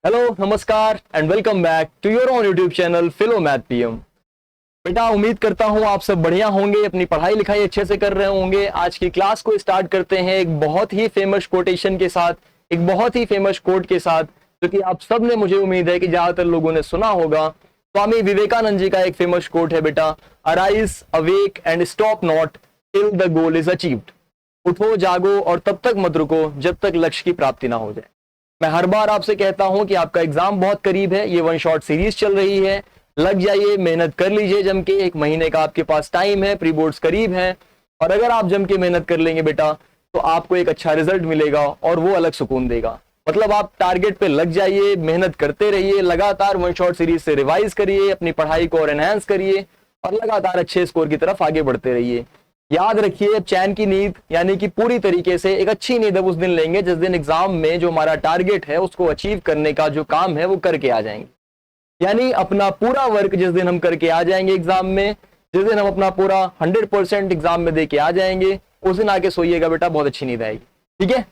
Hello नमस्कार and welcome back to your on YouTube channel philo math PM. बेटा उम्मीद करता हूँ आप सब बढ़िया होंगे, अपनी पढ़ाई लिखाई अच्छे से कर रहे होंगे। आज की क्लास को स्टार्ट करते हैं एक बहुत ही फेमस कोटेशन के साथ, एक बहुत ही फेमस कोट के साथ, जो कि आप सब ने, मुझे उम्मीद है कि ज्यादातर लोगों ने सुना होगा। स्वामी विवेकानंद जी का एक फेमस कोट है बेटा, arise awake and stop not till the goal is achieved. उठो जागो और तब तक मत रुको जब तक लक्ष्य की प्राप्ति ना हो जाए। मैं हर बार आपसे कहता हूं कि आपका एग्जाम बहुत करीब है, ये वन शॉट सीरीज चल रही है, लग जाइए, मेहनत कर लीजिए जम के। एक महीने का आपके पास टाइम है, प्री बोर्ड्स करीब है, और अगर आप जम के मेहनत कर लेंगे बेटा तो आपको एक अच्छा रिजल्ट मिलेगा और वो अलग सुकून देगा। मतलब आप टारगेट पे लग जाइए, मेहनत करते रहिए, लगातार वन शॉट सीरीज से रिवाइज करिए, अपनी पढ़ाई को और एनहांस करिए और लगातार अच्छे स्कोर की तरफ आगे बढ़ते रहिए। याद रखिए, चैन की नींद यानी कि पूरी तरीके से एक अच्छी नींद अब उस दिन लेंगे जिस दिन एग्जाम में जो हमारा टारगेट है उसको अचीव करने का जो काम है वो करके आ जाएंगे। यानी अपना पूरा वर्क जिस दिन हम करके आ जाएंगे एग्जाम में, जिस दिन हम अपना पूरा 100% एग्जाम में दे के आ जाएंगे, उस दिन आके सोइएगा बेटा, बहुत अच्छी नींद आएगी। ठीक है,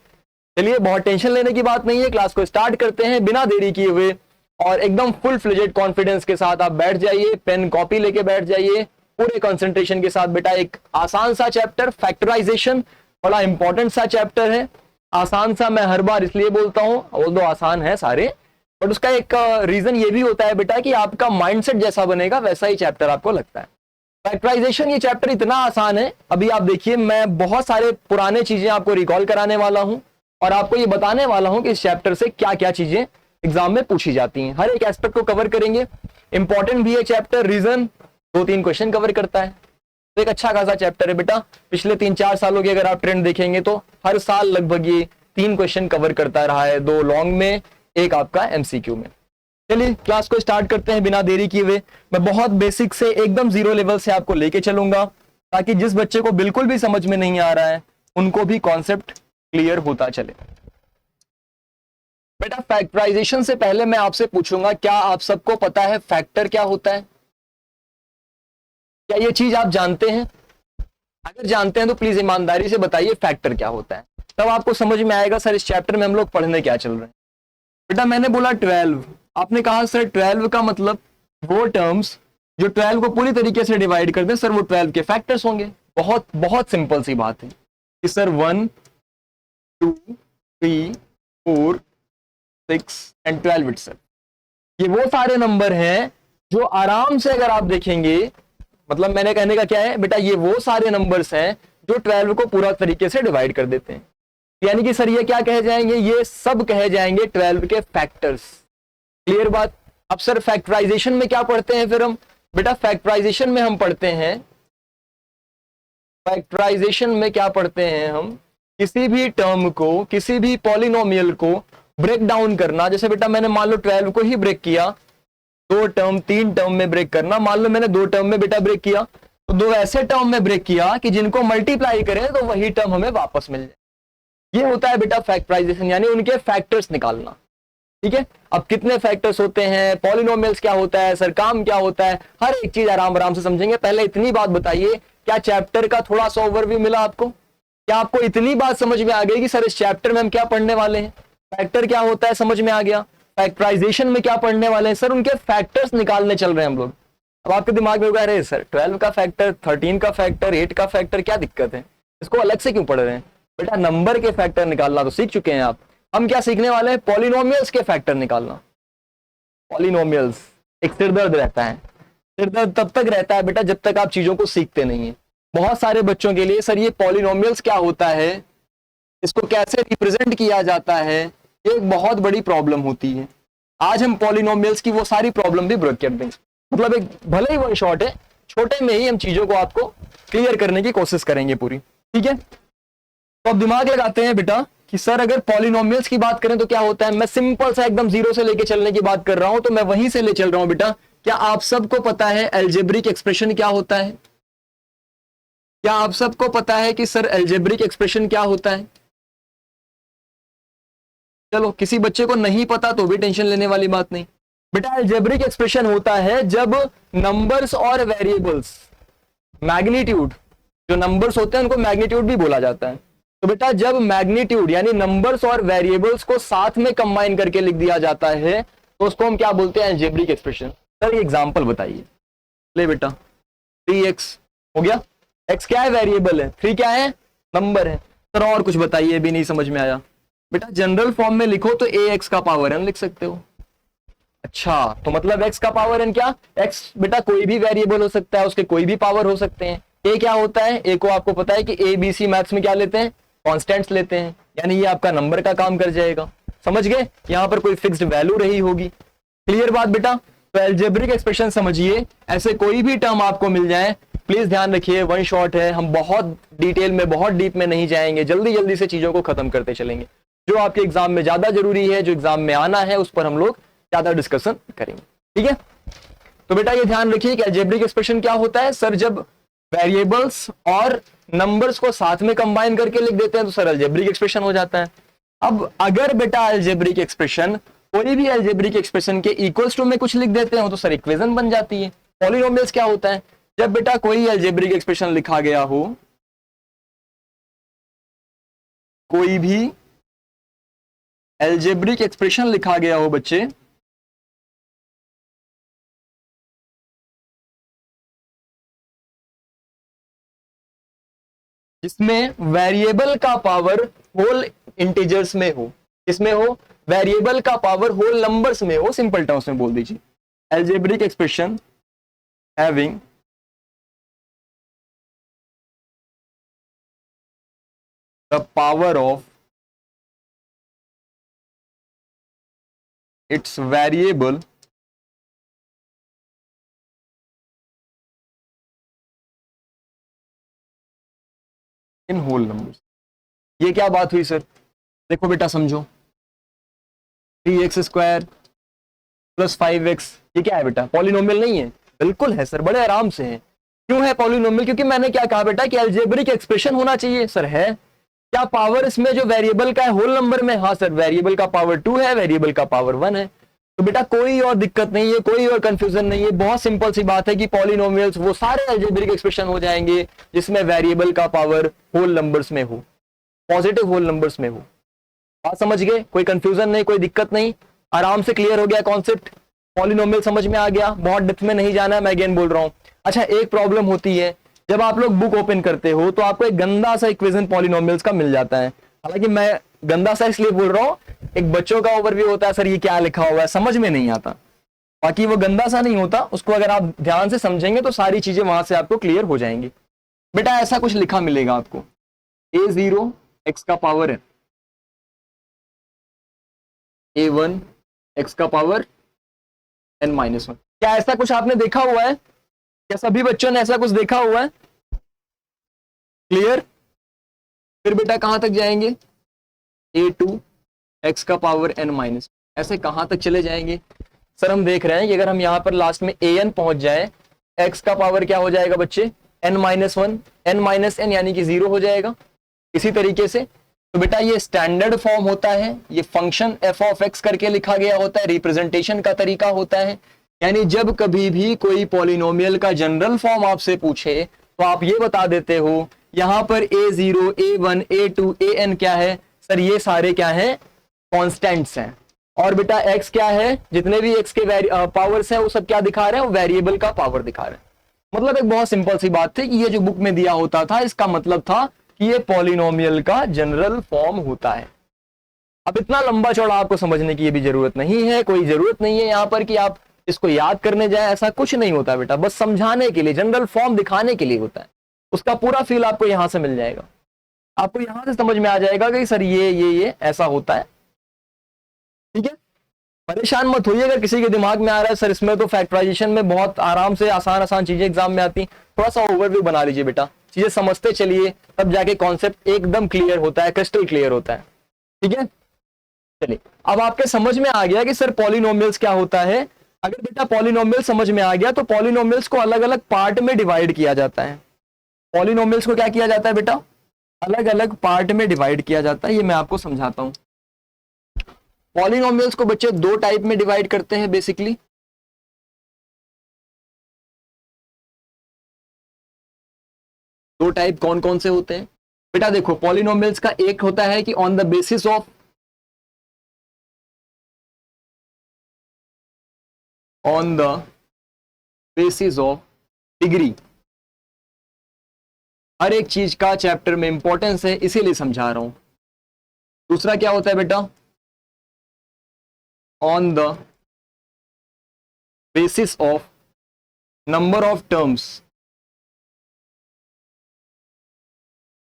चलिए बहुत टेंशन लेने की बात नहीं है, क्लास को स्टार्ट करते हैं बिना देरी किए हुए और एकदम फुल फ्लेजेड कॉन्फिडेंस के साथ आप बैठ जाइए, पेन कॉपी लेके बैठ जाइए पूरे कंसंट्रेशन के साथ। बेटा एक आसान सा चैप्टर फैक्टराइजेशन, बड़ा इंपॉर्टेंट सा चैप्टर है। आसान सा मैं हर बार इसलिए बोलता हूं, वो तो आसान है सारे, बट उसका एक रीजन ये भी होता है बेटा कि आपका माइंडसेट जैसा बनेगा वैसा ही चैप्टर आपको लगता है। फैक्टराइजेशन ये चैप्टर इतना आसान है, अभी आप देखिए मैं बहुत सारे पुराने चीजें आपको रिकॉल कराने वाला हूं और आपको ये बताने वाला हूं कि इस चैप्टर से क्या क्या चीजें एग्जाम में पूछी जाती हैं। हर एक एस्पेक्ट को कवर करेंगे, इंपॉर्टेंट भी है चैप्टर, रीजन 2-3 क्वेश्चन कवर करता है, तो एक अच्छा खासा चैप्टर है बेटा। पिछले 3-4 सालों की अगर आप ट्रेंड देखेंगे तो हर साल लगभग ये 3 क्वेश्चन कवर करता रहा है, 2 लॉन्ग में, एक आपका एमसीक्यू में। चलिए क्लास को स्टार्ट करते हैं बिना देरी किए हुए। मैं बहुत बेसिक से एकदम जीरो लेवल से आपको लेके चलूंगा ताकि जिस बच्चे को बिल्कुल भी समझ में नहीं आ रहा है उनको भी कॉन्सेप्ट क्लियर होता चले। बेटा फैक्टराइजेशन से पहले मैं आपसे पूछूंगा, क्या आप सबको पता है फैक्टर क्या होता है? क्या ये चीज आप जानते हैं? अगर जानते हैं तो प्लीज ईमानदारी से बताइए फैक्टर क्या होता है, तब आपको समझ में आएगा सर इस चैप्टर में हम लोग पढ़ने क्या चल रहे हैं। बेटा मैंने बोला 12, आपने कहा सर 12 का मतलब वो टर्म्स जो 12 को पूरी तरीके से डिवाइड कर दें, सर वो 12 के फैक्टर्स होंगे। बहुत बहुत सिंपल सी बात है कि सर 1, 2, 3, 4, 6 एंड 12 इटसेल्फ, ये वो सारे नंबर हैं जो आराम से अगर आप देखेंगे, मतलब मैंने कहने का क्या है बेटा, ये वो सारे नंबर्स हैं जो 12 को पूरा तरीके से डिवाइड कर देते हैं। यानी कि सर ये क्या कहे जाएंगे, ये सब कहे जाएंगे 12 के फैक्टर्स। क्लियर बात? अब सर फैक्टराइजेशन में क्या पढ़ते हैं फिर हम? बेटा फैक्टराइजेशन में हम पढ़ते हैं, फैक्टराइजेशन में क्या पढ़ते हैं हम, किसी भी टर्म को, किसी भी पॉलिनोमियल को ब्रेक डाउन करना। जैसे बेटा मैंने मान लो 12 को ही ब्रेक किया, 2 टर्म 3 टर्म में ब्रेक करना। मान लो मैंने 2 टर्म में बेटा ब्रेक किया, तो 2 ऐसे टर्म में ब्रेक किया कि जिनको मल्टीप्लाई करें तो वही टर्म हमें वापस मिल जाए। ये होता है बेटा फैक्टराइजेशन, यानी उनके फैक्टर्स निकालना। ठीक है, अब कितने फैक्टर्स होते हैं, पॉलिनोमियल्स क्या होता है, सर काम क्या होता है, हर एक चीज आराम आराम से समझेंगे। पहले इतनी बात बताइए, क्या चैप्टर का थोड़ा सा ओवरव्यू मिला आपको? क्या आपको इतनी बात समझ में आ गई कि सर इस चैप्टर में हम क्या पढ़ने वाले हैं, फैक्टर क्या होता है समझ में आ गया, फैक्टराइजेशन में क्या पढ़ने वाले हैं, सर उनके फैक्टर्स निकालने चल रहे हैं हम लोग। अब आपके दिमाग में होगा, अरे सर 12 का फैक्टर, 13 का फैक्टर, 8 का फैक्टर, क्या दिक्कत है, इसको अलग से क्यों पढ़ रहे हैं? बेटा नंबर के फैक्टर निकालना तो सीख चुके हैं आप, हम क्या सीखने वाले हैं, पॉलिनोमियल्स के फैक्टर निकालना। पॉलिनोमियल्स एक सिरदर्द रहता है, सिरदर्द तब तक रहता है बेटा जब तक आप चीजों को सीखते नहीं है। बहुत सारे बच्चों के लिए सर ये पॉलिनोमियल्स क्या होता है, इसको कैसे रिप्रेजेंट किया जाता है, ये एक बहुत बड़ी प्रॉब्लम होती है। आज हम पॉलिनोमियल्स की वो सारी प्रॉब्लम भी ब्रेक कर देंगे। मतलब एक भले ही वन शॉट है, छोटे में ही हम चीजों को आपको क्लियर करने की कोशिश करेंगे पूरी। ठीक है, तो अब दिमाग लगाते हैं बेटा कि सर अगर पॉलिनोमियल्स की बात करें तो क्या होता है। मैं सिंपल सा एकदम जीरो से लेके चलने की बात कर रहा हूं, तो मैं वहीं से ले चल रहा हूं बेटा। क्या आप सबको पता है अलजेब्रिक एक्सप्रेशन क्या होता है? क्या आप सबको पता है कि सर अलजेब्रिक एक्सप्रेशन क्या होता है? चलो किसी बच्चे को नहीं पता तो भी टेंशन लेने वाली बात नहीं। बेटा अलजेब्रिक एक्सप्रेशन होता है जब नंबर्स और वेरिएबल्स, मैग्नीट्यूड, जो नंबर्स होते हैं उनको मैग्नीट्यूड भी बोला जाता है, तो बेटा जब मैग्नीट्यूड यानी नंबर्स और वेरिएबल्स को साथ में कंबाइन करके लिख दिया जाता है तो उसको हम क्या बोलते हैं, अलजेब्रिक एक्सप्रेशन। सर एग्जांपल बताइए। ले बेटा 3x हो गया, x क्या है, वेरिएबल है, 3 क्या है, नंबर है। सर और कुछ बताइए, भी नहीं समझ में आया। बेटा जनरल फॉर्म में लिखो तो ax का पावर n लिख सकते हो। अच्छा, तो मतलब x का पावर n क्या, x बेटा कोई भी वेरिएबल हो सकता है, उसके कोई भी पावर हो सकते हैं। a क्या होता है, a को आपको पता है कि ABC मैथ्स में क्या लेते हैं, कांस्टेंट्स लेते हैं, यानी ये आपका नंबर का काम कर जाएगा। समझ गए, यहां पर कोई फिक्स्ड वैल्यू रही होगी। क्लियर बात बेटा। तो अलजेब्रिक एक्सप्रेशन समझिए, ऐसे कोई भी टर्म आपको मिल जाए, प्लीज ध्यान रखिए, वन शॉट है, हम बहुत डिटेल में बहुत डीप में नहीं जाएंगे, जल्दी जल्दी से चीजों को खत्म करते चलेंगे। जो आपके एग्जाम में ज्यादा जरूरी है, जो एग्जाम में आना है, उस पर हम लोग ज्यादा डिस्कशन करेंगे। ठीक है, तो बेटा ये ध्यान रखिए कि अलजेब्रिक एक्सप्रेशन क्या होता है। सर जब वेरिएबल्स और नंबर्स को साथ में कंबाइन करके लिख देते हैं तो सर अलजेब्रिक एक्सप्रेशन हो जाता है। अब अगर बेटा अलजेब्रिक एक्सप्रेशन कोई भी अलजेब्रिक एक्सप्रेशन के इक्वल्स टू में कुछ लिख देते हो तो सर इक्वेशन बन जाती है। पॉलिनोमियल्स क्या होता है, जब बेटा कोई अलजेब्रिक एक्सप्रेशन लिखा गया हो, कोई भी अलजेब्रिक एक्सप्रेशन लिखा गया हो बच्चे, जिसमें वेरिएबल का पावर होल इंटीजर्स में हो, इसमें हो वेरिएबल का पावर होल नंबर्स में हो, सिंपल टर्म्स में बोल दीजिए, algebraic expression having the power of its variable in whole numbers. ये क्या बात हुई सर, देखो बेटा समझो, 3x² प्लस 5x ये क्या है बेटा, पॉलिनोमियल नहीं है। बिल्कुल है सर, बड़े आराम से है। क्यों है पॉलिनोमियल, क्योंकि मैंने क्या कहा बेटा कि अलजेब्रिक एक्सप्रेशन होना चाहिए। सर है क्या, पावर इसमें जो वेरिएबल का है होल नंबर में, हाँ सर वेरिएबल का पावर 2 है, वेरिएबल का पावर 1 है। तो बेटा कोई और दिक्कत नहीं है, कोई और कंफ्यूजन नहीं है, बहुत सिंपल सी बात है कि पॉलिनोमियल्स वो सारे अलजेब्रिक एक्सप्रेशन हो जाएंगे जिसमें वेरिएबल का पावर होल नंबर्स में हो, पॉजिटिव होल नंबर्स में हो। बात समझ गए, कोई कंफ्यूजन नहीं, कोई दिक्कत नहीं, आराम से क्लियर हो गया कॉन्सेप्ट। पॉलिनोमियल समझ में आ गया, बहुत डेप्थ में नहीं जाना है, मैं अगेन बोल रहा हूं। अच्छा एक प्रॉब्लम होती है, जब आप लोग बुक ओपन करते हो तो आपको एक गंदा सा इक्वेशन पॉलिनोमियल्स का मिल जाता है। हालांकि मैं गंदा सा इसलिए बोल रहा हूं, एक बच्चों का ओवरव्यू होता है, सर ये क्या लिखा हुआ है, समझ में नहीं आता। बाकी वो गंदा सा नहीं होता, उसको अगर आप ध्यान से समझेंगे तो सारी चीजें वहां से आपको क्लियर हो जाएंगी। बेटा ऐसा कुछ लिखा मिलेगा आपको, a0 x का पावर है, a1 x का पावर n-1। क्या ऐसा कुछ आपने देखा हुआ है, क्या सभी बच्चों ने ऐसा कुछ देखा हुआ है? क्लियर। फिर बेटा कहां तक जाएंगे, a2 x का पावर n-, ऐसे कहां तक चले जाएंगे? सर हम देख रहे हैं कि अगर हम यहां पर लास्ट में an पहुंच जाए, x का पावर क्या हो जाएगा बच्चे, n-1, n-n यानी कि 0 हो जाएगा। इसी तरीके से तो बेटा ये स्टैंडर्ड फॉर्म होता है, ये फंक्शन f ऑफ x करके लिखा गया होता है, रिप्रेजेंटेशन का तरीका होता है। यानी जब कभी भी कोई पॉलिनोमियल का जनरल फॉर्म आपसे पूछे तो आप ये बता देते हो यहां पर a0 a1 a2 an क्या है, सर ये सारे क्या है, कॉन्स्टेंट्स हैं। और बेटा x क्या है, जितने भी x के पावर्स हैं वो सब क्या दिखा रहे हैं, वो वेरिएबल का पावर दिखा रहे हैं। मतलब एक बहुत सिंपल सी बात थी कि ये जो बुक में दिया होता था इसका मतलब था कि ये पॉलिनोमियल का जनरल फॉर्म होता है। अब इतना लंबा चौड़ा आपको समझने की ये भी जरूरत नहीं है, कोई जरूरत नहीं है यहां पर कि आप इसको याद करने जाए, ऐसा कुछ नहीं होता बेटा, बस समझाने के लिए, जनरल फॉर्म दिखाने के लिए होता है। उसका पूरा फील आपको यहां से मिल जाएगा, आपको यहां से समझ में आ जाएगा कि सर ये ऐसा होता है। ठीक है, परेशान मत होइए अगर किसी के दिमाग में आ रहा है सर इसमें तो फैक्टराइजेशन में बहुत आराम से आसान आसान चीजें एग्जाम में आती, थोड़ा सा ओवरव्यू बना लीजिए बेटा, चीजें समझते चलिए, तब जाके कॉन्सेप्ट एकदम क्लियर होता है, क्रिस्टल क्लियर होता है। ठीक है, चलिए अब आपके समझ में आ गया कि सर पॉलिनोमियल्स क्या होता है। अगर बेटा पॉलिनोमियल समझ में आ गया तो पॉलिनोमियल्स को अलग अलग पार्ट में डिवाइड किया जाता है। पॉलिनोमियल्स को क्या किया जाता है बेटा, अलग अलग पार्ट में डिवाइड किया जाता है, ये मैं आपको समझाता हूं। पॉलिनोमियल्स को बच्चे दो टाइप में डिवाइड करते हैं बेसिकली। दो टाइप कौन कौन से होते हैं, बेटा देखो पॉलिनोमियल्स का एक होता है कि on the basis of degree. हर एक चीज का चैप्टर में इंपॉर्टेंस है, इसीलिए समझा रहा हूं। दूसरा क्या होता है बेटा, on the basis of number of terms.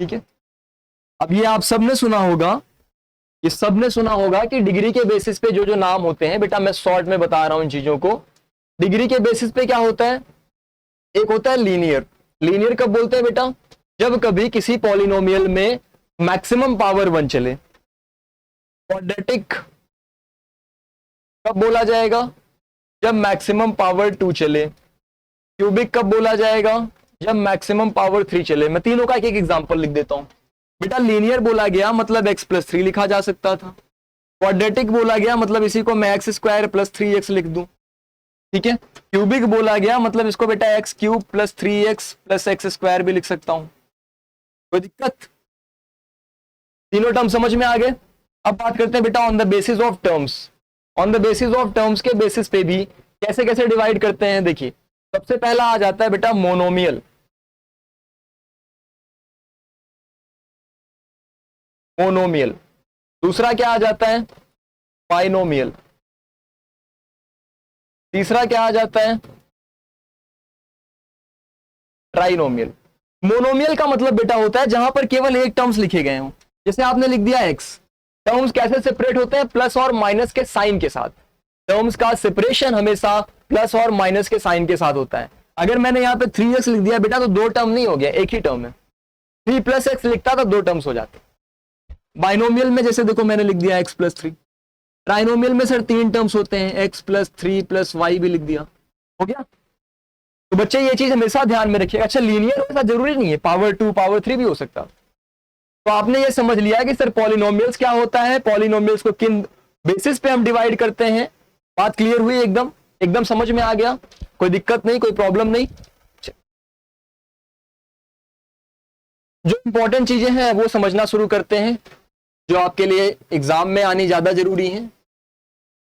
ठीक है, अब ये आप सबने सुना होगा, ये सबने सुना होगा कि डिग्री के बेसिस पे जो जो नाम होते हैं, बेटा मैं शॉर्ट में बता रहा हूं इन चीजों को। डिग्री के बेसिस पे क्या होता है, एक होता है लीनियर। लीनियर कब बोलते हैं बेटा, जब कभी किसी पॉलिनोमियल में मैक्सिमम पावर 1 चले। क्वाड्रेटिक कब बोला जाएगा, जब मैक्सिमम पावर 2 चले। क्यूबिक कब बोला जाएगा, जब मैक्सिमम पावर 3 चले। मैं तीनों का एक एक एग्जांपल लिख देता हूं। बेटा लीनियर बोला गया मतलब x+3 लिखा जा सकता था। क्वाड्रेटिक बोला गया मतलब इसी को मैं x² + 3x लिख दूं। ठीक है, क्यूबिक बोला गया मतलब इसको बेटा x³ + 3x + x² भी लिख सकता हूं। कोई दिक्कत, तीनों टर्म समझ में आ गए। अब बात करते हैं बेटा on the basis of terms. On the basis of terms के बेसिस पे भी कैसे कैसे डिवाइड करते हैं। देखिए सबसे पहला आ जाता है बेटा मोनोमियल। मोनोमियल। दूसरा क्या आ जाता है, बाइनोमियल। तीसरा क्या आ जाता है, ट्राइनोमियल। मोनोमियल का मतलब बेटा होता है जहां पर केवल एक टर्म्स लिखे गए हों। जैसे आपने लिख दिया x, टर्म्स कैसे सेपरेट होते हैं, प्लस और माइनस के साइन के साथ। टर्म्स का सेपरेशन हमेशा प्लस और माइनस के साइन के साथ होता है। अगर मैंने यहाँ पे 3x लिख दिया बेटा तो दो टर्म नहीं हो गया, एक ही टर्म है। 3 + x लिखता तो दो टर्म्स हो जाते। बाइनोमियल में जैसे देखो मैंने लिख दिया x+3। ट्राइनोमियल में सर 3 टर्म्स होते हैं, x+3 + y भी लिख दिया, हो गया। तो बच्चे ये चीज हमेशा ध्यान में रखिएगा। अच्छा लीनियर ऐसा जरूरी नहीं है, पावर 2 पावर 3 भी हो सकता। तो आपने ये समझ लिया कि सर पॉलिनोमियल्स क्या होता है, पॉलिनोमियल्स को किन बेसिस पे हम डिवाइड करते हैं। बात क्लियर हुई, एकदम एकदम समझ में आ गया, कोई दिक्कत नहीं, कोई प्रॉब्लम नहीं। जो इंपॉर्टेंट चीजें हैं वो समझना शुरू करते हैं, जो आपके लिए एग्जाम में आनी ज्यादा जरूरी है।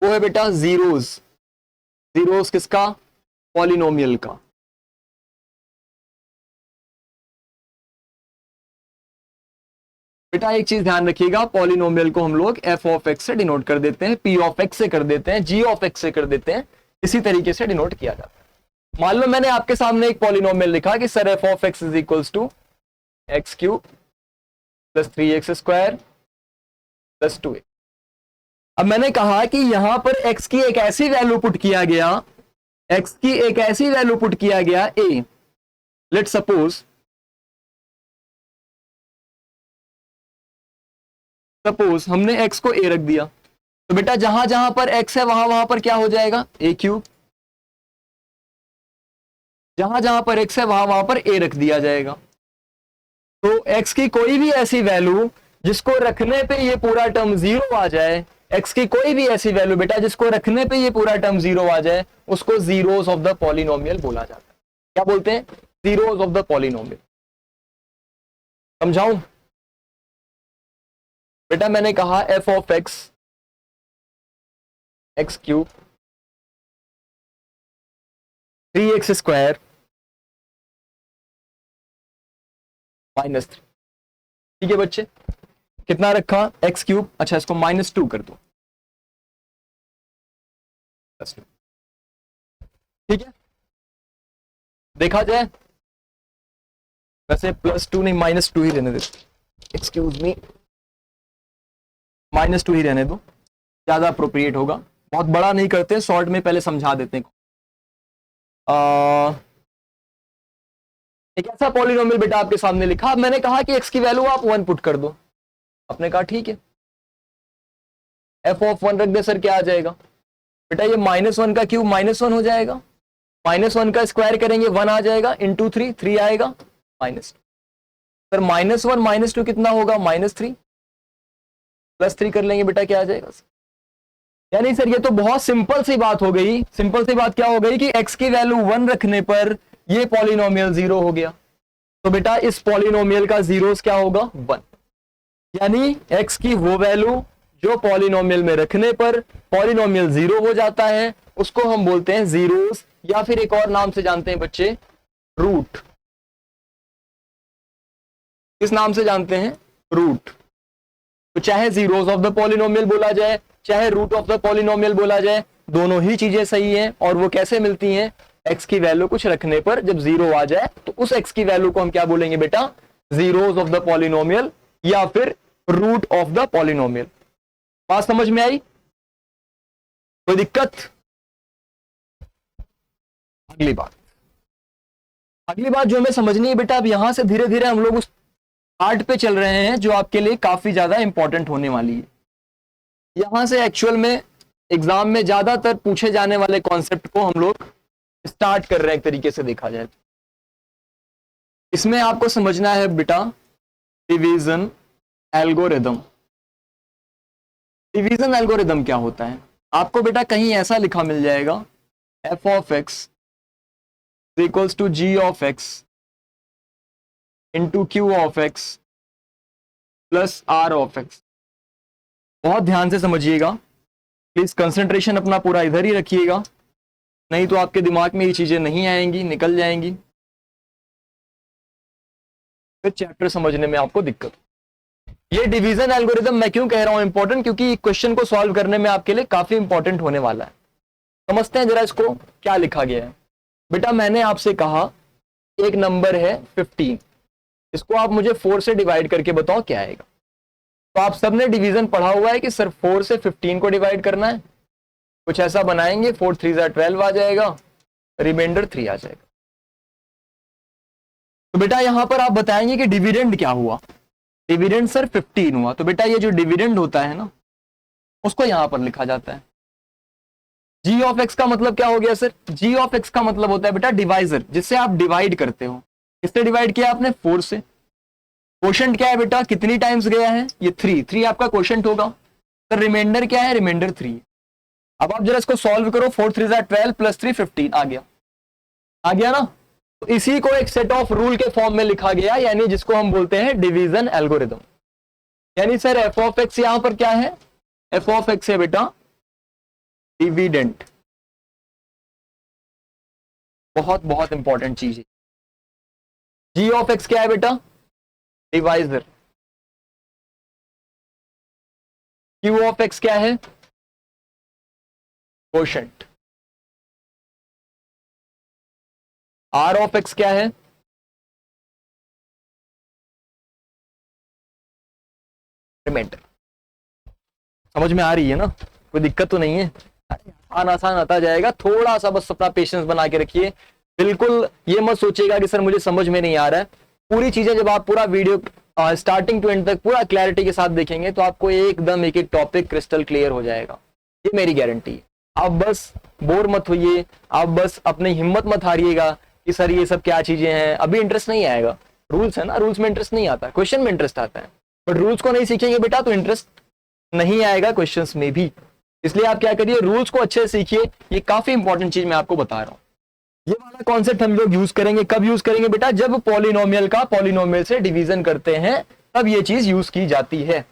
वो है बेटा जीरोज। जीरोज किसका, पॉलिनोमियल का। बेटा एक चीज ध्यान रखिएगा, पॉलिनोमियल को हम लोग f(x) से डिनोट कर देते हैं, p(x) से कर देते हैं, g(x) से कर देते हैं। इसी तरीके से डिनोट किया जाता है। मान लो मैंने आपके सामने एक पॉलिनोमियल लिखा कि sir f(x) = x³ + 3x² + 2x। अब मैंने कहा कि यहां पर x की एक ऐसी वैल्यू पुट किया गया, x की एक ऐसी वैल्यू पुट किया गया a। लेट सपोज हमने x को a रख दिया, तो बेटा जहां जहां पर x है वहां वहां पर क्या हो जाएगा, a³। जहां जहां पर x है वहां वहां पर a रख दिया जाएगा। तो x की कोई भी ऐसी वैल्यू जिसको रखने पे ये पूरा टर्म 0 आ जाए, x की कोई भी ऐसी वैल्यू बेटा जिसको रखने पे ये पूरा टर्म 0 आ जाए, उसको जीरोस ऑफ द पॉलिनोमियल बोला जाता है। क्या बोलते हैं, जीरोस ऑफ द पॉलिनोमियल। समझाऊं बेटा, मैंने कहा f(x) x³ 3x² -3। ठीक है बच्चे, कितना रखा, x³। अच्छा इसको -2 कर दो, ठीक है। देखा जाए वैसे +2 नहीं -2 ही रहने दो, एक्सक्यूज मी, -2 ही रहने दो, ज्यादा अप्रोप्रिएट होगा। बहुत बड़ा नहीं करते, शॉर्ट में पहले समझा देते हैं। एक ऐसा पॉलिनोमियल बेटा आपके सामने लिखा, अब मैंने कहा कि x की वैल्यू आप 1 पुट कर दो। आपने कहा ठीक है, f(1) रख दे सर, क्या आ जाएगा बेटा, ये -1 का क्यूब -1 हो जाएगा, -1 का स्क्वायर करेंगे 1 आ जाएगा, इंटू 3 आएगा, -2। सर -1 -2 कितना होगा, -3, +3 कर लेंगे बेटा, क्या आ जाएगा। यानी सर ये तो बहुत सिंपल सी बात हो गई। सिंपल सी बात क्या हो गई कि x की वैल्यू 1 रखने पर ये पॉलिनोमियल 0 हो गया। तो बेटा इस पॉलिनोमियल का जीरोस क्या होगा 1, यानी x की वो वैल्यू जो पॉलिनोमियल में रखने पर पॉलिनोमियल जीरो हो जाता है उसको हम बोलते हैं जीरोस, या फिर एक और नाम से जानते हैं बच्चे रूट। किस नाम से जानते हैं? रूट। तो चाहे जीरोस ऑफ द पॉलिनोमियल बोला जाए चाहे रूट ऑफ द पॉलिनोमियल बोला जाए, दोनों ही चीजें सही हैं। और वो कैसे मिलती हैं? x की वैल्यू कुछ रखने पर जब जीरो आ जाए तो उस x की वैल्यू को हम क्या बोलेंगे बेटा? जीरोस ऑफ द पॉलिनोमियल या फिर रूट ऑफ द पॉलिनोमियल। बात समझ में आई? कोई दिक्कत? अगली बात जो हमें समझनी है बेटा, अब यहां से धीरे धीरे हम लोग उस पार्ट पे चल रहे हैं जो आपके लिए काफी ज्यादा इंपॉर्टेंट होने वाली है। यहां से एक्चुअल में एग्जाम में ज्यादातर पूछे जाने वाले कॉन्सेप्ट को हम लोग स्टार्ट कर रहे हैं एक तरीके से देखा जाए तो। इसमें आपको समझना है बेटा डिवीजन एल्गोरिदम। डिवीजन एल्गोरिदम क्या होता है? आपको बेटा कहीं ऐसा लिखा मिल जाएगा f of x equals to g of x into q of x plus r of x। बहुत ध्यान से समझिएगा प्लीज, कंसंट्रेशन अपना पूरा इधर ही रखिएगा, नहीं तो आपके दिमाग में ये चीजें नहीं आएंगी, निकल जाएंगी, फिर चैप्टर समझने में आपको दिक्कत। ये डिवीजन एल्गोरिदम मैं क्यों कह रहा हूं इंपॉर्टेंट? क्योंकि क्वेश्चन को सॉल्व करने में आपके लिए काफी इंपॉर्टेंट होने वाला है। समझते हैं जरा इसको क्या लिखा गया है। बेटा मैंने आपसे कहा एक नंबर है 15, इसको आप मुझे 4 से डिवाइड करके बताओ क्या आएगा। तो आप सबने डिवीजन पढ़ा हुआ है कि सर 4 से 15 को डिवाइड करना है, कुछ ऐसा बनाएंगे, 4 3 12 आ जाएगा, रिमाइंडर 3 आ जाएगा। तो बेटा यहां पर आप बताएंगे कि डिविडेंड क्या हुआ। डिविडेंड सर 15 हुआ, तो बेटा ये जो डिविडेंड होता है ना उसको यहां पर लिखा जाता है। g ऑफ x का मतलब क्या हो गया सर? g ऑफ x का मतलब होता है बेटा डिवाइजर, जिससे आप डिवाइड करते हो। किससे डिवाइड किया आपने? 4 से। क्वोशंट क्या है बेटा? कितनी टाइम्स गया है? ये 3 आपका क्वोशंट होगा। सर रिमाइंडर क्या है? रिमाइंडर 3। अब आप जरा इसको सॉल्व करो, 4 3 12 प्लस 3 15 आ गया ना। तो इसी को एक सेट ऑफ रूल के फॉर्म में लिखा गया, यानी जिसको हम बोलते हैं डिवीजन एल्गोरिदम। यानी सर एफ ऑफ एक्स यहां पर क्या है? एफ ऑफ एक्स है बेटा डिविडेंड। बहुत बहुत इंपॉर्टेंट चीज है। जी ऑफ एक्स क्या है बेटा? डिवाइजर। क्यू ऑफ एक्स क्या है? क्वोशंट। आर ऑफ एक्स क्या है? रिमाइंडर। समझ में आ रही है ना? कोई दिक्कत तो नहीं है? आसान आता जाएगा, थोड़ा सा बस अपना पेशेंस बना के रखिए। बिल्कुल ये मत सोचिएगा कि सर मुझे समझ में नहीं आ रहा है। पूरी चीजें जब आप पूरा वीडियो स्टार्टिंग टू एंड तक पूरा क्लैरिटी के साथ देखेंगे तो आपको एकदम एक एक टॉपिक क्रिस्टल क्लियर हो जाएगा, ये मेरी गारंटी है। आप बस बोर मत होइए, आप बस अपनी हिम्मत मत हारिएगा कि सर ये सब क्या चीजें हैं, अभी इंटरेस्ट नहीं आएगा। रूल्स है ना, रूल्स में इंटरेस्ट नहीं आता, क्वेश्चन में इंटरेस्ट आता है, बट रूल्स को नहीं सीखेंगे बेटा तो इंटरेस्ट नहीं आएगा क्वेश्चंस में भी। इसलिए आप क्या करिए, रूल्स को अच्छे से सीखिए। ये काफी इंपॉर्टेंट चीज मैं आपको बता रहा हूं। ये वाला कॉन्सेप्ट हम लोग यूज करेंगे, कब यूज करेंगे बेटा? जब पॉलिनोमियल का पॉलिनोमियल से डिवीजन करते हैं तब ये चीज यूज की जाती है।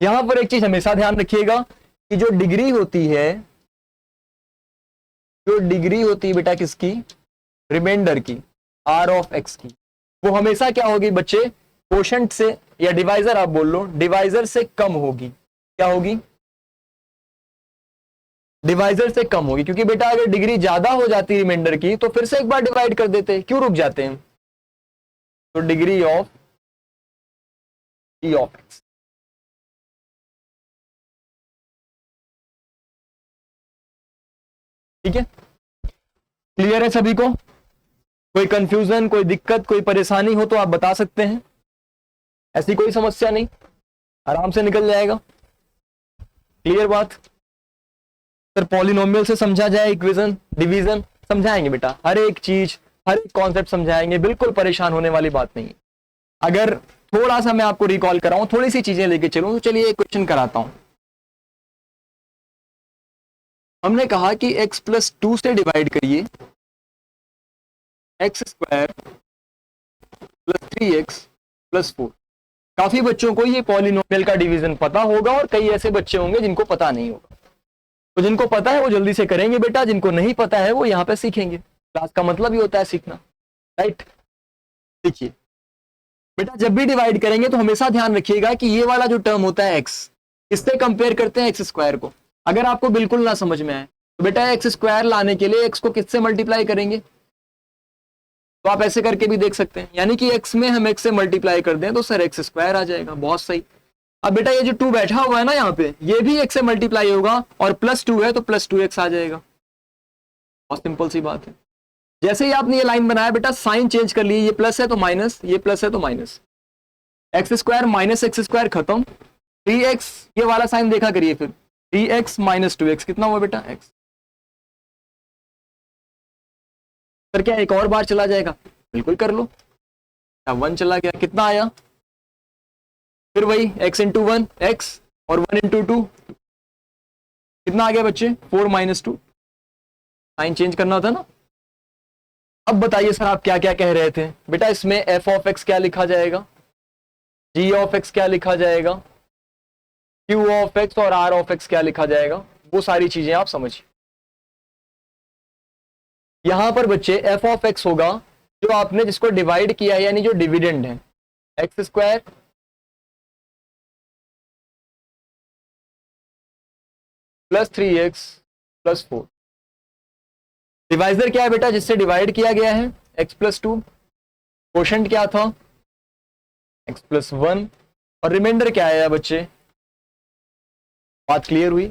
यहां पर एक चीज हमेशा ध्यान रखिएगा कि जो डिग्री होती है बेटा किसकी? रिमाइंडर की, आर ऑफ एक्स की, वो हमेशा क्या होगी बच्चे? क्वोशंट से या डिवाइजर आप बोल लो, डिवाइजर से कम होगी। क्या होगी? डिवाइजर से कम होगी। क्योंकि बेटा अगर डिग्री ज्यादा हो जाती है रिमाइंडर की तो फिर से एक बार डिवाइड कर देते, क्यों रुक जाते हैं? तो degree of E of x. ठीक है, क्लियर है सभी को? कोई कंफ्यूजन, कोई दिक्कत, कोई परेशानी हो तो आप बता सकते हैं। ऐसी कोई समस्या नहीं, आराम से निकल जाएगा। क्लियर बात? सर पॉलिनोमियल से समझा जाए इक्वेशन, डिवीजन समझाएंगे बेटा, हर एक चीज, हर एक कॉन्सेप्ट समझाएंगे, बिल्कुल परेशान होने वाली बात नहीं है। अगर थोड़ा सा मैं आपको रिकॉल कराऊं, थोड़ी सी चीजें लेके चलूं, तो चलिए एक क्वेश्चन कराता हूं। हमने कहा कि x प्लस 2 से डिवाइड करिए x square plus 3x plus 4। काफी बच्चों को ये पॉलिनोमियल का डिवीजन पता होगा और कई ऐसे बच्चे होंगे जिनको पता नहीं होगा। तो जिनको पता है वो जल्दी से करेंगे बेटा, जिनको नहीं पता है वो यहाँ पे सीखेंगे। क्लास का मतलब ही होता है सीखना, राइट। देखिए बेटा, जब भी डिवाइड करेंगे तो हमेशा ध्यान रखिएगा कि ये वाला जो टर्म होता है x, इससे कंपेयर करते हैं एक्स स्क्वायर को। अगर आपको बिल्कुल ना समझ में आए तो बेटा एक्स स्क्वायर लाने के लिए x को किससे मल्टीप्लाई करेंगे, तो आप ऐसे करके भी देख सकते हैं, यानी कि x में हम x से मल्टीप्लाई कर दें तो सर एक्स स्क्वायर आ जाएगा। बहुत सही। अब बेटा ये जो 2 बैठा हुआ है ना यहाँ पे, ये भी x से मल्टीप्लाई होगा और प्लस 2 है तो प्लस 2x आ जाएगा। बहुत सिंपल सी बात है। जैसे ही आपने ये लाइन बनाया बेटा, साइन चेंज कर लिए, ये प्लस है तो माइनस, ये प्लस है तो minus, x square minus x square खत्म, 3x ये वाला साइन देखा करिए, फिर 3x माइनस 2x कितना हुआ बेटा x। फिर क्या एक और बार चला जाएगा, बिल्कुल कर लो। 1 चला गया, कितना आया, फिर वही x इंटू 1 x और 1 इंटू 2 कितना आ गया बच्चे 4 माइनस 2। साइन चेंज करना था ना। अब बताइए सर आप क्या क्या कह रहे थे बेटा, इसमें f ऑफ x क्या लिखा जाएगा, g ऑफ x क्या लिखा जाएगा, q ऑफ x और r ऑफ x क्या लिखा जाएगा, वो सारी चीजें आप समझिए। यहां पर बच्चे f ऑफ x होगा जो आपने जिसको डिवाइड किया है, यानी जो डिविडेंड है, x square plus 3x plus 4। Divisor क्या है बेटा, जिससे डिवाइड किया गया है, x प्लस 2। क्वोशंट क्या था, x प्लस 1। और रिमाइंडर क्या आया बच्चे। बात क्लियर हुई,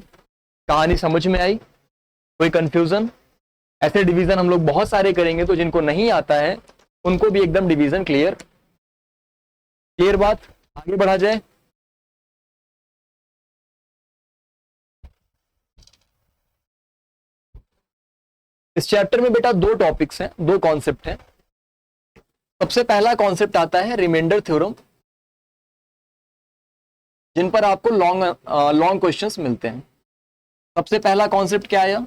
कहानी समझ में आई, कोई कंफ्यूजन। ऐसे डिवीजन हम लोग बहुत सारे करेंगे, तो जिनको नहीं आता है उनको भी एकदम डिवीजन क्लियर बात। आगे बढ़ा जाए। इस चैप्टर में बेटा 2 टॉपिक्स हैं, 2 कॉन्सेप्ट हैं। सबसे पहला कॉन्सेप्ट आता है रिमाइंडर थ्योरम, जिन पर आपको लॉन्ग क्वेश्चंस मिलते हैं। सबसे पहला कॉन्सेप्ट क्या आया,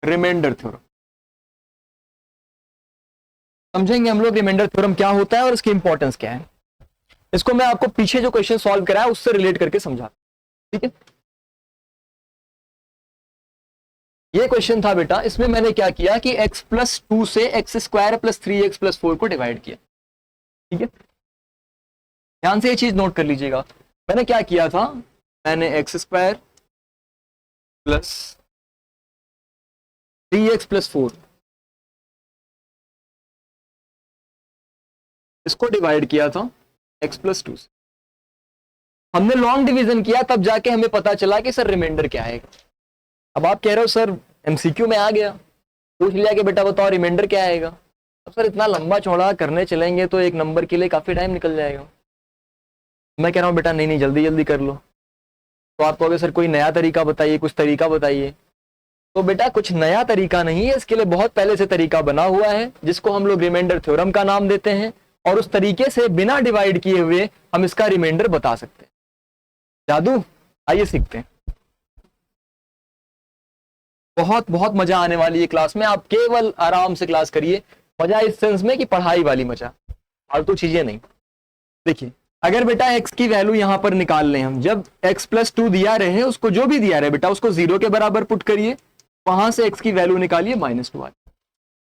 रिमाइंडर थ्योरम। समझेंगे हम लोग रिमाइंडर थ्योरम क्या होता है और इसकी इंपॉर्टेंस क्या है। इसको मैं आपको पीछे जो क्वेश्चन सॉल्व कराया उससे रिलेट करके समझा, ठीक है। ये क्वेश्चन था बेटा, इसमें मैंने क्या किया कि x प्लस 2 से x square plus 3x plus 4 को डिवाइड किया, ठीक है। ध्यान से ये चीज नोट कर लीजिएगा। मैंने क्या किया था, मैंने x square plus 3x plus 4 इसको डिवाइड किया था x प्लस 2 से। हमने लॉन्ग डिवीजन किया, तब जाके हमें पता चला कि सर रिमाइंडर क्या है। अब आप कह रहे हो सर एमसीक्यू में आ गया, पूछ लिया कि बेटा बताओ रिमाइंडर क्या आएगा। अब सर इतना लंबा चौड़ा करने चलेंगे तो एक नंबर के लिए काफी टाइम निकल जाएगा। मैं कह रहा हूँ बेटा नहीं जल्दी जल्दी कर लो। तो आप कहोगे सर कोई नया तरीका बताइए, कुछ तरीका बताइए। तो बेटा कुछ नया तरीका नहीं है, इसके लिए बहुत पहले से तरीका बना हुआ है, जिसको हम लोग रिमाइंडर थ्योरम का नाम देते हैं। और उस तरीके से बिना डिवाइड किए हुए हम इसका रिमाइंडर बता सकते हैं। जादू, आइए सीखते हैं। बहुत बहुत मजा आने वाली है क्लास में, आप केवल आराम से क्लास करिए। मजा इस सेंस में कि पढ़ाई वाली मजा, फालतू चीजें नहीं। देखिए अगर बेटा x की वैल्यू यहां पर निकाल लें हम, जब x प्लस 2 दिया रहे, उसको जो भी दिया रहे बेटा उसको 0 के बराबर पुट करिए, वहां से x की वैल्यू निकालिए -2।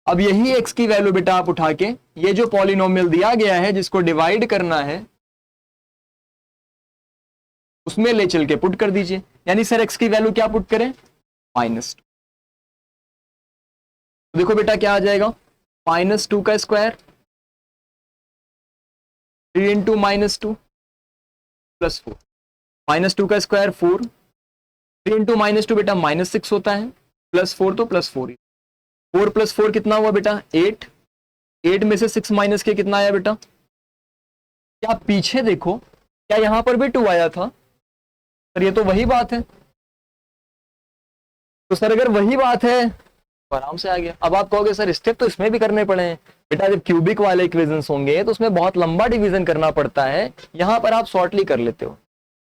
अब यही x की वैल्यू बेटा आप उठा के ये जो पॉलिनोमियल दिया गया है जिसको डिवाइड करना है उसमें ले चल के पुट कर दीजिए। यानी सर x की वैल्यू क्या पुट करें, -2। तो देखो बेटा क्या आ जाएगा, -2 का स्क्वायर 3 इंटू -2 प्लस 4, -2 का स्क्वायर 4, 3 इंटू -2 बेटा -6 होता है, प्लस 4 तो प्लस 4 ही। 4 प्लस 4 कितना हुआ बेटा 8, 8 में से 6 माइनस के कितना आया बेटा। क्या पीछे देखो, क्या यहां पर भी 2 आया था सर, ये तो वही बात है। तो सर अगर वही बात है तो आराम से आ गया। अब आप कहोगे सर स्टेप तो इसमें भी करने पड़े हैं। बेटा जब क्यूबिक वाले इक्वेशंस होंगे तो उसमें बहुत लंबा डिवीजन करना पड़ता है, यहां पर आप शॉर्टली कर लेते हो,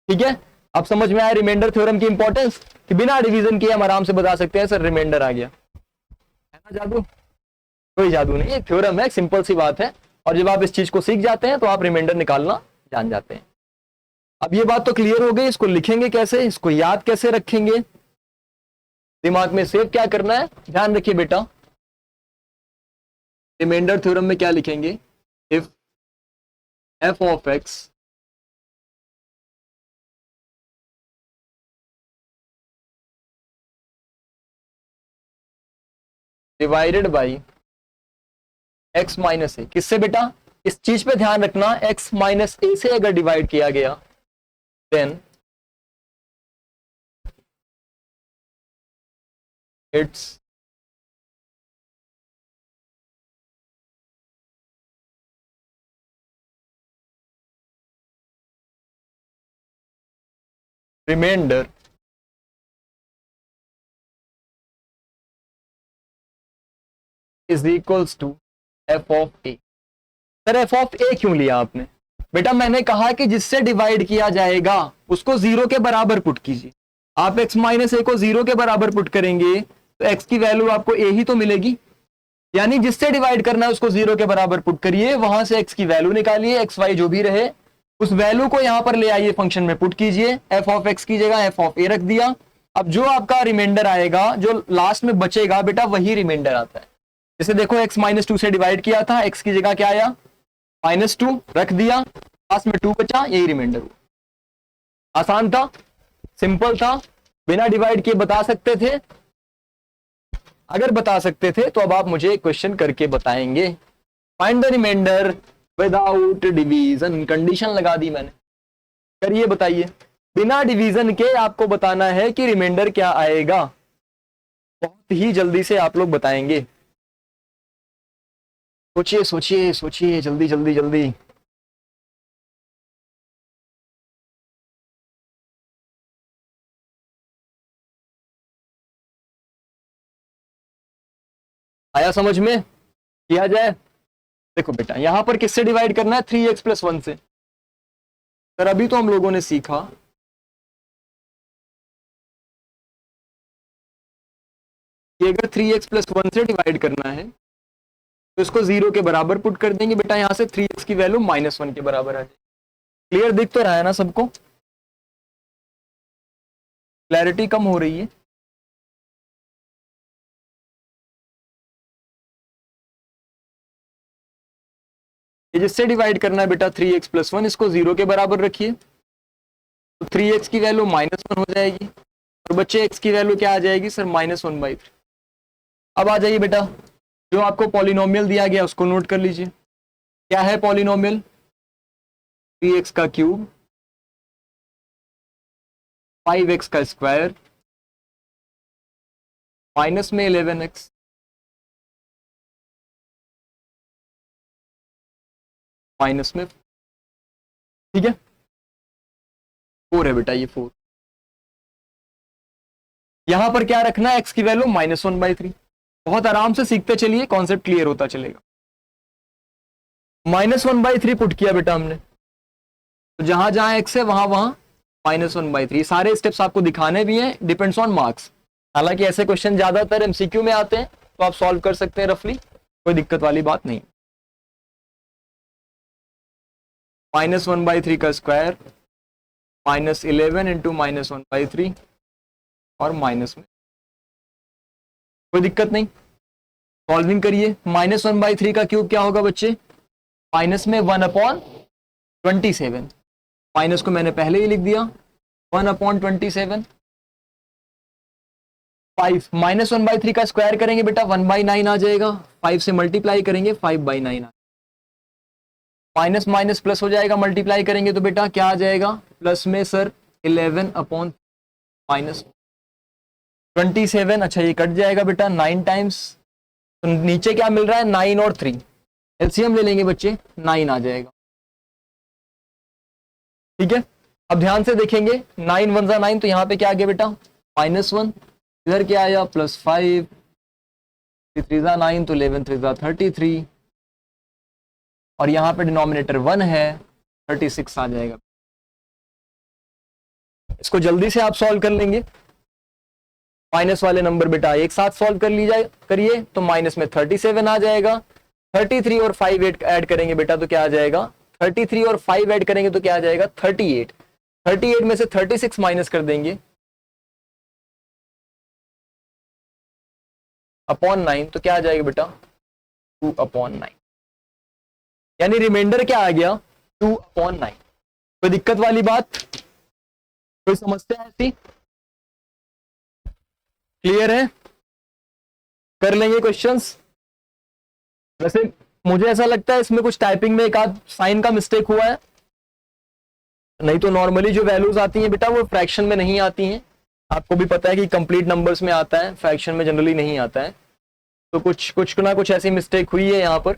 ठीक है। अब समझ में आया रिमाइंडर थ्योरम की इंपॉर्टेंस, कि बिना डिवीजन किए हम आराम से बता सकते हैं सर रिमाइंडर आ गया, है ना। जादू, कोई जादू नहीं, एक थ्योरम है, सिंपल सी बात है, और जब आप इस चीज को सीख जाते हैं तो आप रिमाइंडर निकालना जान जाते हैं। अब ये बात तो क्लियर हो गई, इसको लिखेंगे कैसे, इसको याद कैसे रखेंगे, दिमाग में सेव क्या करना है, ध्यान रखिए बेटा। रिमाइंडर थ्योरम में क्या लिखेंगे, if f of x divided by x minus a, किससे बेटा, इस चीज पे ध्यान रखना, एक्स माइनस ए से अगर डिवाइड किया गया then its remainder is equals to f of a. Sir f of a क्यों लिया आपने, बेटा मैंने कहा कि जिससे डिवाइड किया जाएगा उसको जीरो के बराबर पुट कीजिए। आप x माइनस ए को जीरो के बराबर पुट करेंगे तो x की वैल्यू आपको a ही तो मिलेगी, यानी जिससे डिवाइड करना है उसको जीरो के बराबर पुट करिए, वहां से x की वैल्यू निकालिए, एक्स वाई जो भी रहे उस वैल्यू को यहां पर ले आइए, फंक्शन में पुट कीजिए, एफ ऑफ एक्स की जगह एफ ऑफ ए रख दिया। अब जो आपका रिमाइंडर आएगा, जो लास्ट में बचेगा बेटा वही रिमाइंडर आता है। जैसे देखो x माइनस टू से डिवाइड किया था, x की जगह क्या आया -2 रख दिया, लास्ट में 2 बचा, यही रिमाइंडर हुआ। आसान था, सिंपल था, बिना डिवाइड किए बता सकते थे। अगर बता सकते थे तो अब आप मुझे क्वेश्चन करके बताएंगे, find the remainder without division, condition लगा दी मैंने, करिए बताइए। बिना डिवीजन के आपको बताना है कि रिमाइंडर क्या आएगा, बहुत ही जल्दी से आप लोग बताएंगे। सोचिए सोचिए सोचिए, जल्दी जल्दी जल्दी। आया समझ में, किया जाए। देखो बेटा यहां पर किससे डिवाइड करना है, 3x प्लस 1 से। सर अभी तो हम लोगों ने सीखा कि अगर 3x प्लस 1 से डिवाइड करना है तो इसको जीरो के बराबर पुट कर देंगे बेटा, यहां से 3x की वैल्यू -1 के बराबर आ जाएगी। क्लियर दिख तो रहा है ना सबको, क्लैरिटी कम हो रही है। ये जिससे डिवाइड करना है बेटा 3x प्लस 1, इसको जीरो के बराबर रखिए तो 3x की वैल्यू -1 हो जाएगी, और बच्चे x की वैल्यू क्या आ जाएगी सर, -1/3। अब आ जाइए बेटा, जो आपको पॉलिनोमियल दिया गया उसको नोट कर लीजिए। क्या है पॉलिनोमियल, 3x का क्यूब 5x का स्क्वायर माइनस में 11x माइनस में, ठीक है 4 है बेटा, ये 4। यहां पर क्या रखना है, x की वैल्यू -1/3। बहुत आराम से सीखते चलिए, कॉन्सेप्ट क्लियर होता चलेगा। -1/3 पुट किया बेटा हमने, तो जहां जहां x है वहां वहां -1/3। सारे स्टेप्स आपको दिखाने भी हैं, डिपेंड्स ऑन मार्क्स। हालांकि ऐसे क्वेश्चन ज्यादातर एमसीक्यू में आते हैं तो आप सॉल्व कर सकते हैं रफली, कोई दिक्कत वाली बात नहीं। -1/3 का स्क्वायर -11 इंटू -1/3 और माइनस में, कोई दिक्कत नहीं, सॉल्विंग करिए। -1/3 का क्यूब क्या होगा बच्चे, माइनस में 1/27, माइनस को मैंने पहले ही लिख दिया 1/27। 5 -1/3 का स्क्वायर करेंगे बेटा 1/9 आ जाएगा, 5 से मल्टीप्लाई करेंगे 5/9 माइनस माइनस प्लस हो जाएगा, मल्टीप्लाई करेंगे तो बेटा क्या आ जाएगा, प्लस में सर 11/27। अच्छा ये कट जाएगा बेटा 9 टाइम्स, तो नीचे क्या मिल रहा है 9 और 3, एलसीएम ले लेंगे बच्चे 9 आ जाएगा, ठीक है। अब ध्यान से देखेंगे 9 1 जा 9, तो यहाँ पे क्या आ गया बेटा -1, इधर क्या आया +5, 3 जा 9 तो 11 3 जा 33, और यहाँ पे डिनोमिनेटर 1 है 36 आ जाएगा। इसको जल्दी से आप सॉल्व कर लेंगे, माइनस वाले नंबर बेटा एक साथ सॉल्व कर लीजिए, करिए तो माइनस में 37 आ जाएगा, 33 और 5 ऐड करेंगे बेटा तो क्या आ जाएगा, 33 और 5 ऐड करेंगे तो क्या आ जाएगा 38। 38 में से 36 माइनस कर देंगे अपॉन 9 तो क्या आ जाएगा बेटा 2/9, यानी रिमाइंडर क्या आ गया 2/9। कोई दिक्कत वाली बात, कोई समस्या ऐसी, क्लियर है, कर लेंगे क्वेश्चंस। वैसे मुझे ऐसा लगता है इसमें कुछ टाइपिंग में एक आध साइन का मिस्टेक हुआ है, नहीं तो नॉर्मली जो वैल्यूज आती हैं बेटा वो फ्रैक्शन में नहीं आती हैं। आपको भी पता है कि कंप्लीट नंबर्स में आता है, फ्रैक्शन में जनरली नहीं आता है। तो कुछ ना कुछ ऐसी मिस्टेक हुई है यहाँ पर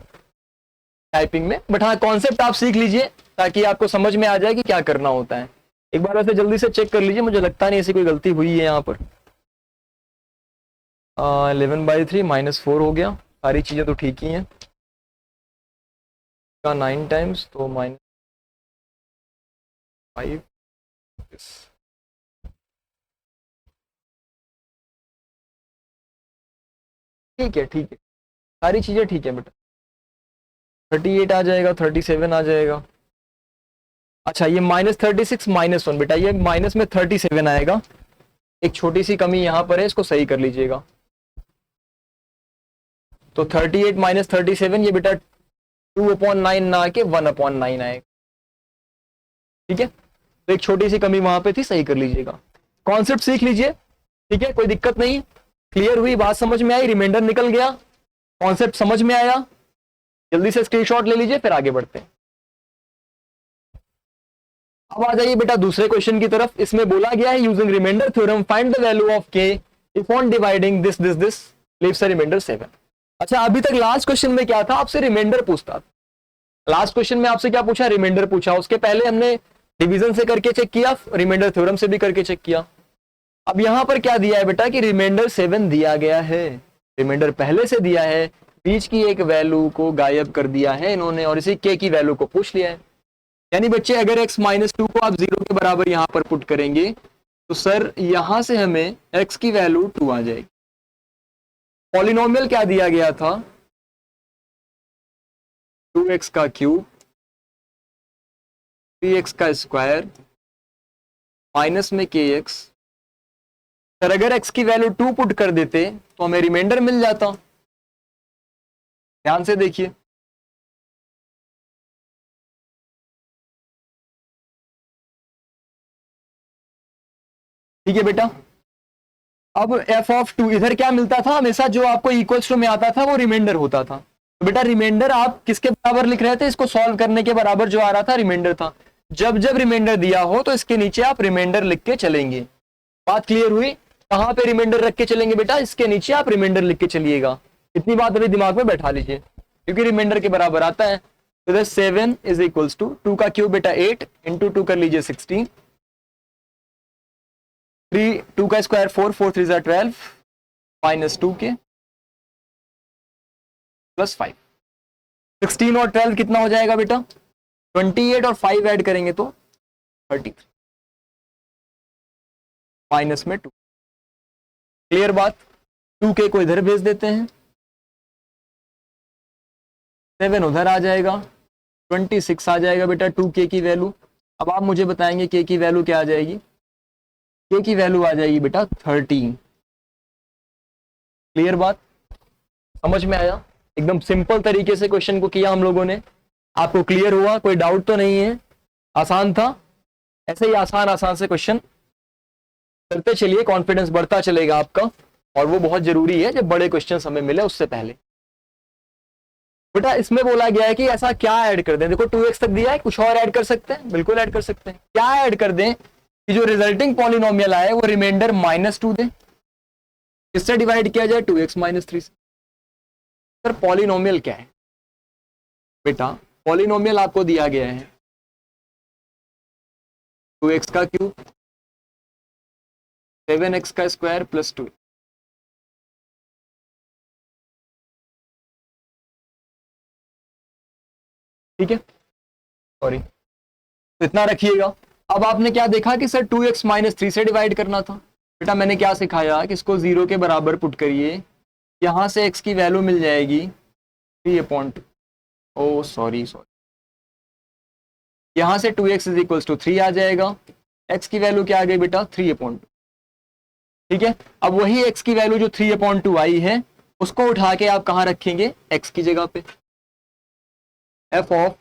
टाइपिंग में, बट हाँ कॉन्सेप्ट आप सीख लीजिए ताकि आपको समझ में आ जाए कि क्या करना होता है। एक बार वैसे जल्दी से चेक कर लीजिए, मुझे लगता नहीं ऐसी कोई गलती हुई है यहाँ पर। 11/3 -4 हो गया, सारी चीजें तो ठीक ही हैं। 9 टाइम्स तो -5, ठीक है ठीक है, सारी चीजें ठीक है बेटा। 38 आ जाएगा, 37 आ जाएगा। अच्छा ये -36 -1 बेटा, ये माइनस में 37 आएगा। एक छोटी सी कमी यहां पर है, इसको सही कर लीजिएगा। तो 38 - 37 ये बेटा 2/9 ना आके 1/9 आएगा, ठीक है। तो एक छोटी सी कमी वहां पे थी, सही कर लीजिएगा। कॉन्सेप्ट सीख लीजिए, ठीक है, कोई दिक्कत नहीं। क्लियर हुई बात, समझ में आई, रिमाइंडर निकल गया, कॉन्सेप्ट समझ में आया। जल्दी से स्क्रीनशॉट ले लीजिए, फिर आगे बढ़ते हैं। अब आ जाइए बेटा दूसरे क्वेश्चन की तरफ। इसमें बोला गया है using remainder theorem find the value of k if on dividing this leaves a remainder 7। अच्छा अभी तक लास्ट क्वेश्चन में क्या था, आपसे रिमाइंडर पूछता था। लास्ट क्वेश्चन में आपसे क्या पूछा, रिमाइंडर पूछा। उसके पहले हमने डिवीजन से करके चेक किया, रिमाइंडर थ्योरम से भी करके चेक किया। अब यहां पर क्या दिया है बेटा कि रिमाइंडर 7 दिया गया है, रिमाइंडर पहले से दिया है, बीच की एक वैल्यू को गायब कर दिया है इन्होंने और इसी के की वैल्यू को पूछ लिया है। यानी बच्चे अगर x -2 को आप 0 के बराबर यहां पर पुट करेंगे तो सर यहां से हमें x की वैल्यू 2 आ जाएगी। पॉलिनोमियल क्या दिया गया था, 2x का क्यूब 3x का स्क्वायर माइनस में kx। सर अगर x की वैल्यू 2 पुट कर देते तो हमें रिमाइंडर मिल जाता। ध्यान से देखिए, ठीक है बेटा। अब f(2) इधर क्या मिलता था, हमेशा जो आपको इक्वल्स टू में आता था वो रिमाइंडर होता था। तो बेटा रिमाइंडर आप किसके बराबर लिख रहे थे, इसको सॉल्व करने के बराबर जो आ रहा था रिमाइंडर था। जब जब रिमाइंडर दिया हो तो इसके नीचे आप रिमाइंडर लिख के चलेंगे। बात क्लियर हुई, कहां पे रिमाइंडर रख के चलेंगे बेटा, इसके नीचे आप रिमाइंडर लिख के चलिएगा। इतनी बात अभी दिमाग में बैठा लीजिए क्योंकि रिमाइंडर के बराबर आता है। तो 7 इज इक्वल्स टू 2 का क्यूब बेटा 8 इंटू 2 कर लीजिए 16, 2 का स्क्वायर 4, 4 3 12 -2 के +5, 16 और 12 कितना हो जाएगा बेटा 28 और 5 ऐड करेंगे तो 33 माइनस में 2। क्लियर बात, 2 के को इधर भेज देते हैं, 7 उधर आ जाएगा, 26 आ जाएगा बेटा 2k की वैल्यू। अब आप मुझे बताएंगे k की वैल्यू क्या आ जाएगी, k की वैल्यू आ जाएगी बेटा 13। क्लियर बात, समझ में आया, एकदम सिंपल तरीके से क्वेश्चन को किया हम लोगों ने। आपको क्लियर हुआ, कोई डाउट तो नहीं है, आसान था। ऐसे ही आसान आसान से क्वेश्चन करते चलिए, कॉन्फिडेंस बढ़ता चलेगा आपका, और वो बहुत जरूरी है जब बड़े क्वेश्चन हमें मिले उससे पहले। बेटा इसमें बोला गया है कि ऐसा क्या ऐड कर दें, देखो 2x तक दिया है, कुछ और ऐड कर सकते हैं, बिल्कुल ऐड कर सकते हैं। क्या ऐड कर दें कि जो रिजल्टिंग पॉलिनोमियल आए वो रिमाइंडर -2 दें। किससे डिवाइड किया जाए, 2x - 3 से। सर पॉलिनोमियल क्या है बेटा, पॉलिनोमियल आपको दिया गया है 2x का क्यूब 7x का स्क्वायर +2। ठीक है, सॉरी, तो इतना रखिएगा। अब आपने क्या देखा कि सर 2x - 3 से डिवाइड करना था। बेटा मैंने क्या सिखाया कि इसको 0 के बराबर पुट करिए, यहां से x की वैल्यू मिल जाएगी 3/2। ओ सॉरी, यहां से 2x इज इक्वल्स टू 3 आ जाएगा। x की वैल्यू क्या आ गई बेटा? 3/2। ठीक है, अब वही x की वैल्यू जो 3/2 आई है उसको उठा के आप कहां रखेंगे? x की जगह पे। f ऑफ,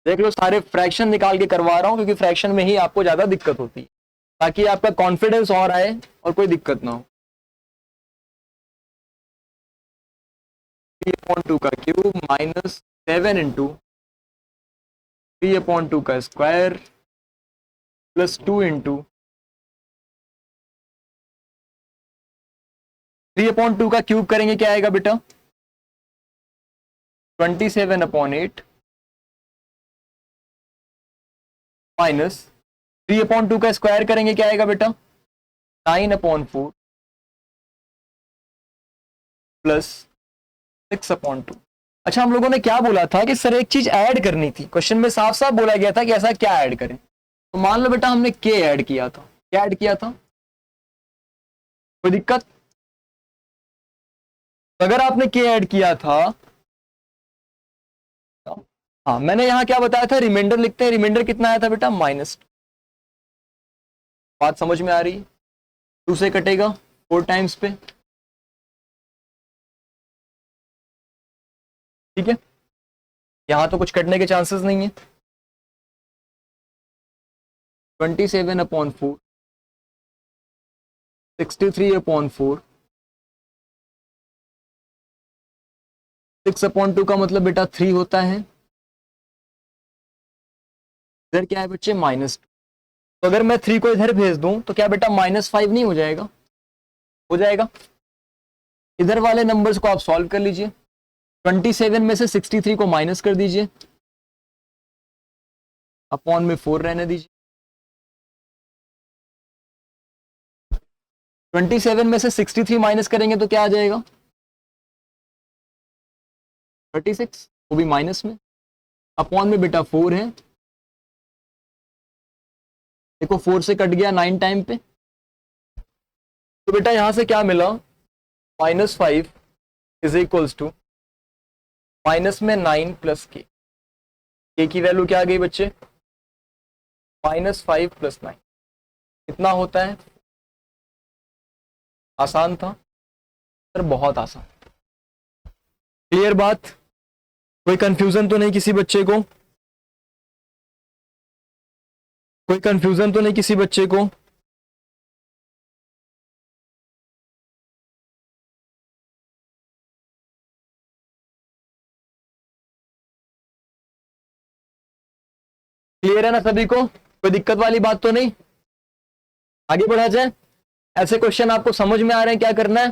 देख लो सारे फ्रैक्शन निकाल के करवा रहा हूं क्योंकि फ्रैक्शन में ही आपको ज्यादा दिक्कत होती है, ताकि आपका कॉन्फिडेंस और आए और कोई दिक्कत ना हो। 3/2 का क्यूब माइनस 7 इंटू 3/2 का स्क्वायर प्लस 2 इंटू 3/2 का क्यूब करेंगे क्या आएगा बेटा? 27/8 माइनस 3/2 का स्क्वायर करेंगे क्या आएगा बेटा? 9/4 प्लस 6/2। अच्छा, हम लोगों ने क्या बोला था कि सर एक चीज ऐड करनी थी, क्वेश्चन में साफ साफ बोला गया था कि ऐसा क्या ऐड करें। तो मान लो बेटा हमने के ऐड किया था। क्या ऐड किया था? कोई दिक्कत? अगर आपने के ऐड किया था, हाँ मैंने यहां क्या बताया था? रिमाइंडर लिखते हैं। रिमाइंडर कितना आया था बेटा? -2। बात समझ में आ रही है? 2 से कटेगा 4 टाइम्स पे। ठीक है, यहां तो कुछ कटने के चांसेस नहीं है। 27/4 63/4 6/2 का मतलब बेटा 3 होता है। इधर क्या है बच्चे? -2। तो अगर मैं 3 को इधर भेज दूं तो क्या बेटा -5 नहीं हो जाएगा? हो जाएगा। इधर वाले नंबर्स को आप सॉल्व कर लीजिए। 27 में से 63 को माइनस कर दीजिए, अपॉन में 4 रहने दीजिए। 27 में से 63 माइनस करेंगे तो क्या आ जाएगा? 36, वो भी माइनस में। अपॉन में बेटा 4 है, देखो 4 से कट गया 9 टाइम पे। तो बेटा यहां से क्या मिला? -5 इज इक्वल्स टू माइनस में 9 प्लस के की वैल्यू क्या आ गई बच्चे? -5 + 9 कितना होता है? आसान था सर, बहुत आसान। क्लियर बात? कोई कंफ्यूजन तो नहीं किसी बच्चे को? कोई कंफ्यूजन तो नहीं किसी बच्चे को? क्लियर है ना सभी को? कोई दिक्कत वाली बात तो नहीं? आगे बढ़ा जाए। ऐसे क्वेश्चन आपको समझ में आ रहे हैं क्या करना है?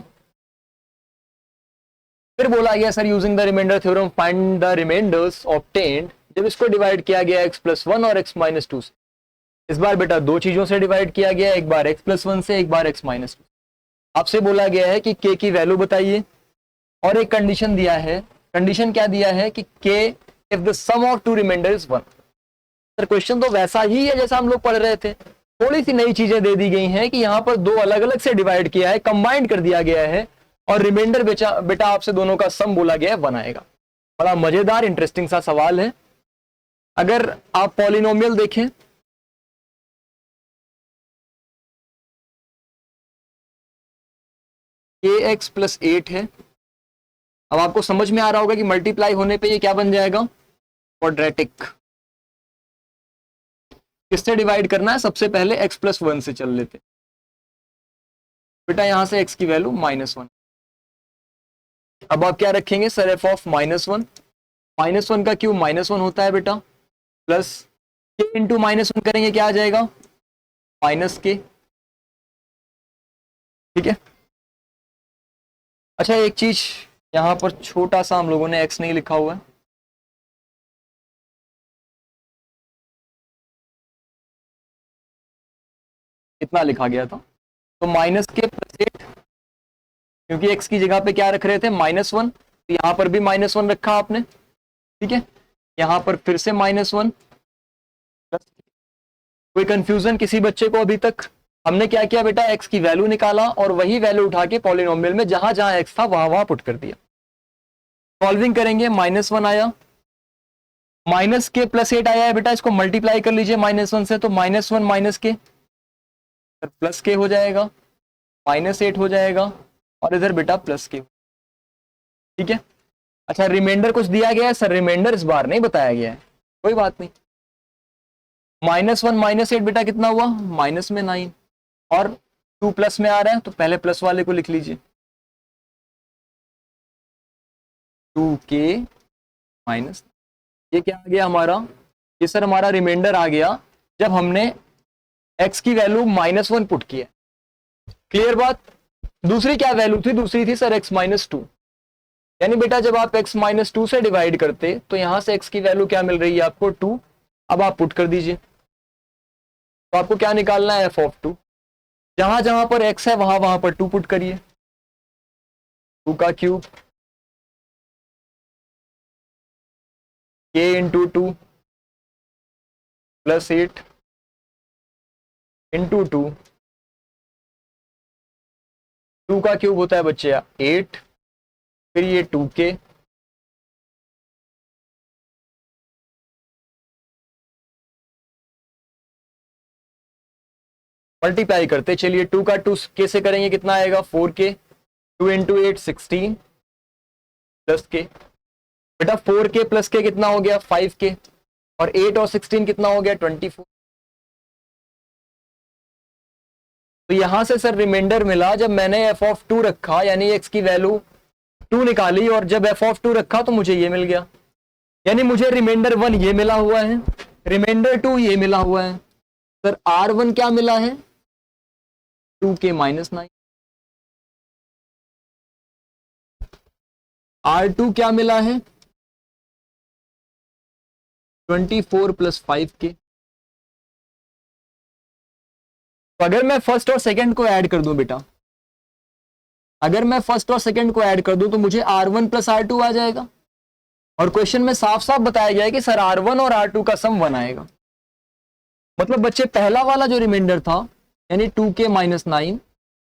फिर बोला गया sir using the remainder theorem find the remainders obtained जब इसको डिवाइड किया गया x+1 और x-2 से। इस बार बेटा दो चीजों से डिवाइड किया गया, एक बार x+1 से, एक बार x-2। आपसे बोला गया है कि k की वैल्यू बताइए और एक कंडीशन दिया है। कंडीशन क्या दिया है कि k if the sum of two remainder is 1। Sir question तो वैसा ही है जैसा हम लोग पढ़ रहे थे, थोड़ी सी नई चीजें दे दी गई हैं कि यहां पर दो अलग अलग से डिवाइड किया है, कंबाइंड कर दिया गया है और रिमाइंडर बेटा आपसे दोनों का सम बोला गया है 1 आएगा। बड़ा मजेदार इंटरेस्टिंग सा सवाल है। अगर आप पॉलिनोमियल देखें, kx + 8 है। अब आपको समझ में आ रहा होगा कि मल्टीप्लाई होने पे ये क्या बन जाएगा? क्वाड्रेटिक। किससे डिवाइड करना है? सबसे पहले x+1 से चल लेते बेटा, यहां से x की वैल्यू -1। अब आप क्या रखेंगे सर? f of -1। -1 का क्यूब -1 होता है बेटा, प्लस k इंटू -1 करेंगे क्या आ जाएगा? -k। ठीक है। अच्छा एक चीज यहां पर छोटा सा हम लोगों ने x नहीं लिखा हुआ है। इतना लिखा गया था, तो -k + 8, क्योंकि x की जगह पे क्या रख रहे थे? -1, तो यहां पर भी -1 रखा आपने। ठीक है, यहां पर फिर से -1। कोई कंफ्यूजन किसी बच्चे को अभी तक? हमने क्या किया बेटा? x की वैल्यू निकाला और वही वैल्यू उठा के पॉलिनोमियल में जहां जहां x था वहां वहां पुट कर दिया। सॉल्विंग करेंगे, -1 आया, माइनस के +8 आया है बेटा, इसको मल्टीप्लाई कर लीजिए -1 से, तो -1 माइनस के प्लस के हो जाएगा, -8 हो जाएगा, और इधर बेटा प्लस के। ठीक है। अच्छा, रिमाइंडर कुछ दिया गया है सर? रिमाइंडर इस बार नहीं बताया गया है, कोई बात नहीं। -1 -8 बेटा कितना हुआ? माइनस में 9, और 2 प्लस में आ रहा है, तो पहले प्लस वाले को लिख लीजिए, 2k माइनस, ये क्या आ गया हमारा? ये सर हमारा रिमाइंडर आ गया जब हमने x की वैल्यू -1 पुट किया। क्लियर बात? दूसरी क्या वैल्यू थी? दूसरी थी सर x -2, यानी बेटा जब आप x -2 से डिवाइड करते तो यहां से x की वैल्यू क्या मिल रही है आपको? 2। अब आप पुट कर दीजिए, तो आपको क्या निकालना है? f(2). जहां जहां पर x है वहां वहां पर 2 पुट करिए, 2 का क्यूब k इंटू 2 + 8 इंटू 2, 2 का क्यूब होता है बच्चे 8, फिर ये 2k, मल्टीप्लाई करते चलिए, 2 का 2k से करेंगे कितना आएगा? 4k, 2 इंटू 8 16 प्लस के, बेटा 4k प्लस के कितना हो गया? 5k, और 8 और 16 कितना हो गया? 24। तो यहां से सर रिमाइंडर मिला जब मैंने f(2) रखा, यानी x की वैल्यू 2 निकाली, और जब f(2) रखा तो मुझे ये मिल गया, यानी मुझे रिमाइंडर 1 ये मिला हुआ है, रिमाइंडर 2 ये मिला हुआ है। सर r1 क्या मिला है? 2k -9। r2 क्या मिला है? 24 + 5k। तो अगर मैं फर्स्ट और सेकंड को ऐड कर दूं बेटा, अगर मैं फर्स्ट और सेकंड को ऐड कर दूं तो मुझे r1 + r2 आ जाएगा, और क्वेश्चन में साफ साफ बताया गया है कि सर r1 और r2 का सम 1 आएगा। मतलब बच्चे पहला वाला जो रिमाइंडर था, यानी 2k -9,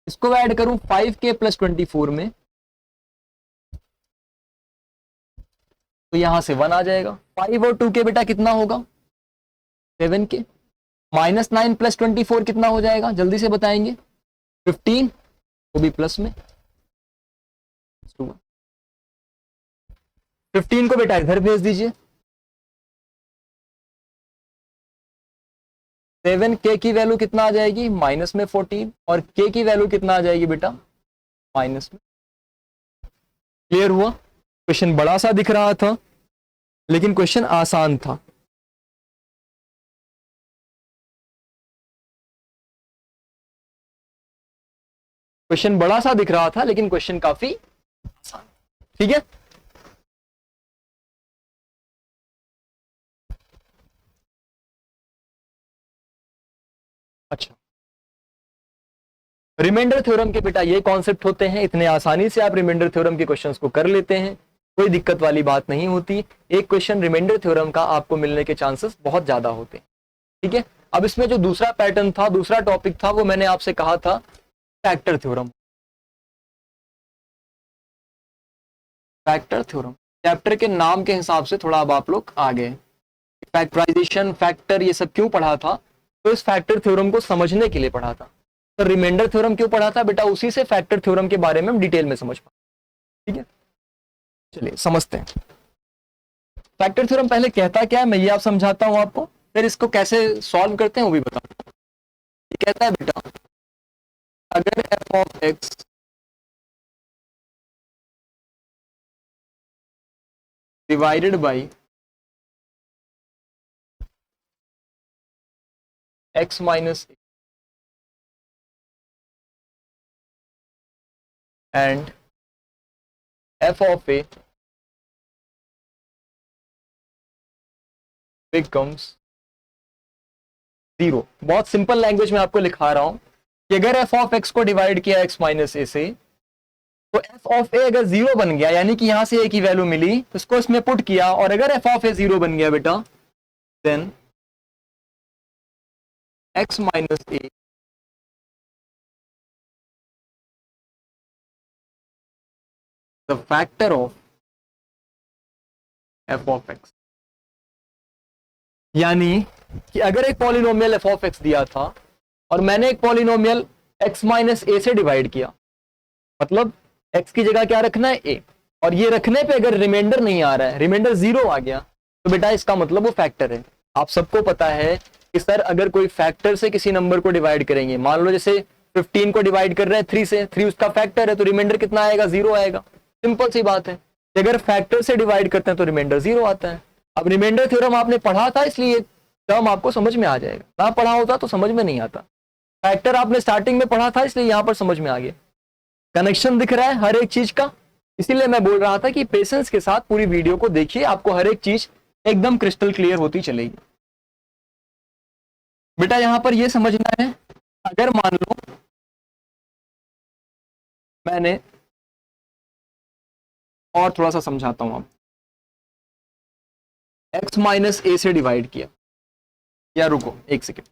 इसको ऐड करूं 5k + 24 में, तो यहां से 1 आ जाएगा। 5 और 2k बेटा कितना होगा? 7k, -9 + 24 कितना हो जाएगा? जल्दी से बताएंगे। 15, वो भी प्लस में। 15 को बेटा इधर भेज दीजिए। 7k की वैल्यू कितना आ जाएगी? माइनस में 14, और k की वैल्यू कितना आ जाएगी बेटा? माइनस में। क्लियर हुआ? क्वेश्चन बड़ा सा दिख रहा था, लेकिन क्वेश्चन आसान था। क्वेश्चन बड़ा सा दिख रहा था, लेकिन क्वेश्चन काफी आसान। ठीक है। अच्छा, रिमाइंडर थ्योरम के बेटा ये कॉन्सेप्ट होते हैं, इतने आसानी से आप रिमाइंडर थ्योरम के क्वेश्चंस को कर लेते हैं, कोई दिक्कत वाली बात नहीं होती। एक क्वेश्चन रिमाइंडर थ्योरम का आपको मिलने के चांसेस बहुत ज्यादा होते हैं। ठीक है। अब इसमें जो दूसरा पैटर्न था, दूसरा टॉपिक था, वो मैंने आपसे कहा था factor theorem. Factor theorem chapter के नाम के हिसाब से थोड़ा अब आप लोग आ गए। फैक्टराइजेशन, फैक्टर, ये सब क्यों पढ़ा था? तो इस फैक्टर थ्योरम को समझने के लिए पढ़ा था। तो रिमाइंडर थ्योरम क्यों पढ़ा था बेटा? उसी से फैक्टर थ्योरम के बारे में हम डिटेल में समझ पाए। ठीक है, चलिए समझते हैं। फैक्टर थ्योरम पहले कहता क्या है, मैं ये आप समझाता हूं आपको, फिर इसको कैसे सॉल्व करते हैं वो भी बताता हूं। ये कहता है बेटा, अगर f(x) divided by x minus and f(a) becomes 0। बहुत सिंपल लैंग्वेज में आपको लिखा रहा हूं कि अगर f(x) को डिवाइड किया x माइनस ए से, तो f(a) अगर 0 बन गया, यानी कि यहां से a की वैल्यू मिली, तो इसको इसमें पुट किया, और अगर f(a) 0 बन गया बेटा, then x minus a the factor of f of x. यानी कि अगर एक पॉलिनोमियल एफ ऑफ एक्स दिया था और मैंने एक पॉलिनोमियल एक्स माइनस ए से डिवाइड किया, मतलब एक्स की जगह क्या रखना है, ए, और ये रखने पे अगर रिमाइंडर नहीं आ रहा है, रिमाइंडर 0 आ गया, तो बेटा इसका मतलब वो फैक्टर है। आप सबको पता है कि सर अगर कोई फैक्टर से किसी नंबर को डिवाइड करेंगे, मान लो जैसे 15 को डिवाइड कर रहे हैं 3 से, 3 उसका फैक्टर है, तो रिमाइंडर कितना आएगा, 0 आएगा। सिंपल सी बात है, अगर फैक्टर से डिवाइड करते हैं तो रिमाइंडर 0 आता है। अब रिमाइंडर थ्योरम आपने पढ़ा था इसलिए टर्म आपको समझ में आ जाएगा, ना पढ़ा होता तो समझ में नहीं आता। फैक्टर आपने स्टार्टिंग में पढ़ा था इसलिए यहां पर समझ में आ गया, कनेक्शन दिख रहा है हर एक चीज का। इसीलिए मैं बोल रहा था कि पेशेंस के साथ पूरी वीडियो को देखिए, आपको हर एक चीज एकदम क्रिस्टल क्लियर होती चलेगी। बेटा यहां पर यह समझना है, अगर मान लो मैंने, और थोड़ा सा समझाता हूं, आप एक्स माइनस ए से डिवाइड किया, या रुको एक सेकेंड,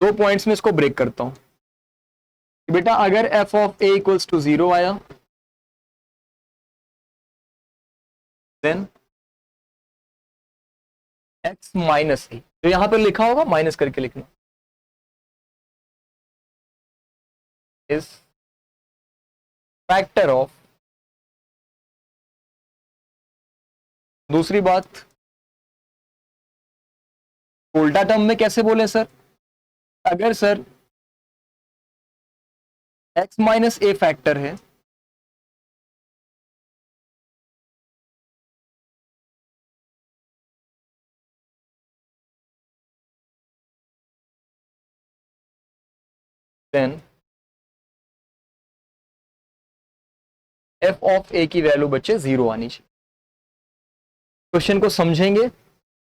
दो पॉइंट्स में इसको ब्रेक करता हूं। बेटा अगर f of a equals to 0 आया, देन एक्स माइनस ए, तो यहां पर लिखा होगा माइनस करके लिखना, इज फैक्टर ऑफ, दूसरी बात उल्टा टर्म में कैसे बोले सर, अगर सर एक्स माइनस ए फैक्टर है, देन एफ ऑफ ए की वैल्यू बच्चे 0 आनी चाहिए। क्वेश्चन को समझेंगे,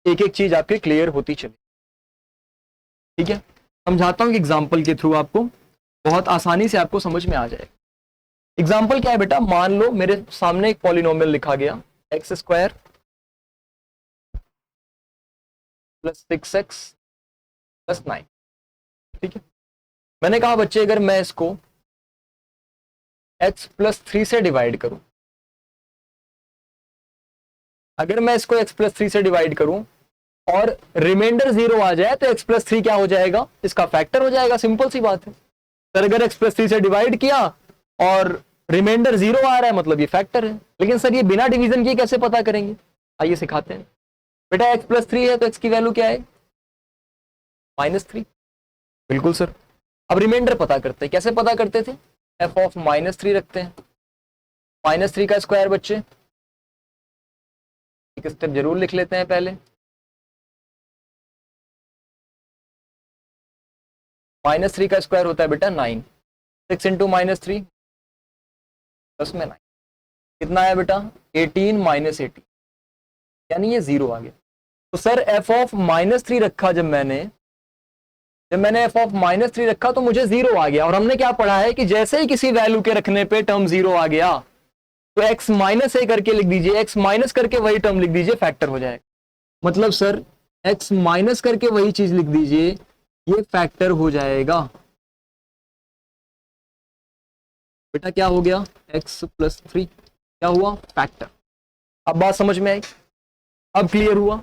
एक एक चीज आपके क्लियर होती चले, ठीक है। समझाता हूं कि एग्जाम्पल के थ्रू आपको बहुत आसानी से आपको समझ में आ जाएगा। एग्जाम्पल क्या है बेटा, मान लो मेरे सामने एक पॉलिनोमियल लिखा गया, x square plus 6x plus 9, ठीक है। मैंने कहा बच्चे अगर मैं इसको x प्लस 3 से डिवाइड करूं, अगर मैं इसको x प्लस 3 से डिवाइड करूं और रिमाइंडर 0 आ जाए, तो x प्लस 3 क्या हो जाएगा, इसका फैक्टर हो जाएगा। सिंपल सी बात है सर, अगर x प्लस 3 से डिवाइड किया और रिमाइंडर 0 आ रहा है, मतलब ये फैक्टर है। लेकिन सर ये बिना डिवीजन किए कैसे पता करेंगे, आइए सिखाते हैं। बेटा x प्लस 3 है तो x की वैल्यू क्या है, -3, बिल्कुल सर। अब रिमाइंडर पता करते हैं, कैसे पता करते थे, एफ ऑफ -3 रखते हैं, -3 का स्क्वायर बच्चे, एक स्टेप जरूर लिख लेते हैं पहले, -3 का स्क्वायर होता है बेटा 9, 6 इंटू -3 प्लस में 9, कितना आया बेटा 18 माइनस 18, यानी ये 0 आ गया। तो सर एफ ऑफ -3 रखा, जब मैंने एफ ऑफ -3 रखा तो मुझे 0 आ गया। और हमने क्या पढ़ा है कि जैसे ही किसी वैल्यू के रखने पे टर्म 0 आ गया तो x माइनस ए करके लिख दीजिए, x माइनस करके वही टर्म लिख दीजिए, फैक्टर हो जाएगा। मतलब सर x माइनस करके वही चीज लिख दीजिए, ये फैक्टर हो जाएगा। बेटा क्या हो गया, x प्लस 3 क्या हुआ, फैक्टर। अब बात समझ में आई, अब क्लियर हुआ,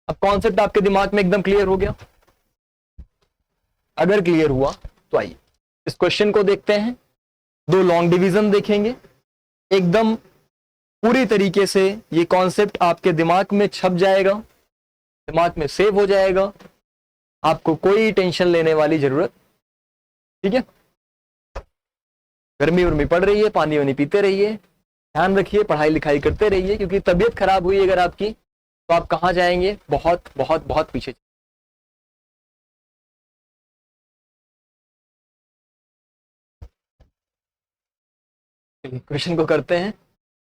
अब कॉन्सेप्ट आपके दिमाग में एकदम क्लियर हो गया। अगर क्लियर हुआ तो आइए इस क्वेश्चन को देखते हैं, दो लॉन्ग डिवीजन देखेंगे, एकदम पूरी तरीके से ये कॉन्सेप्ट आपके दिमाग में छप जाएगा, दिमाग में सेव हो जाएगा, आपको कोई टेंशन लेने वाली जरूरत, ठीक है। गर्मी उर्मी पड़ रही है, पानी वानी पीते रहिए, ध्यान रखिए, पढ़ाई लिखाई करते रहिए, क्योंकि तबीयत खराब हुई अगर आपकी तो आप कहां जाएंगे, बहुत बहुत बहुत पीछे। क्वेश्चन को करते हैं,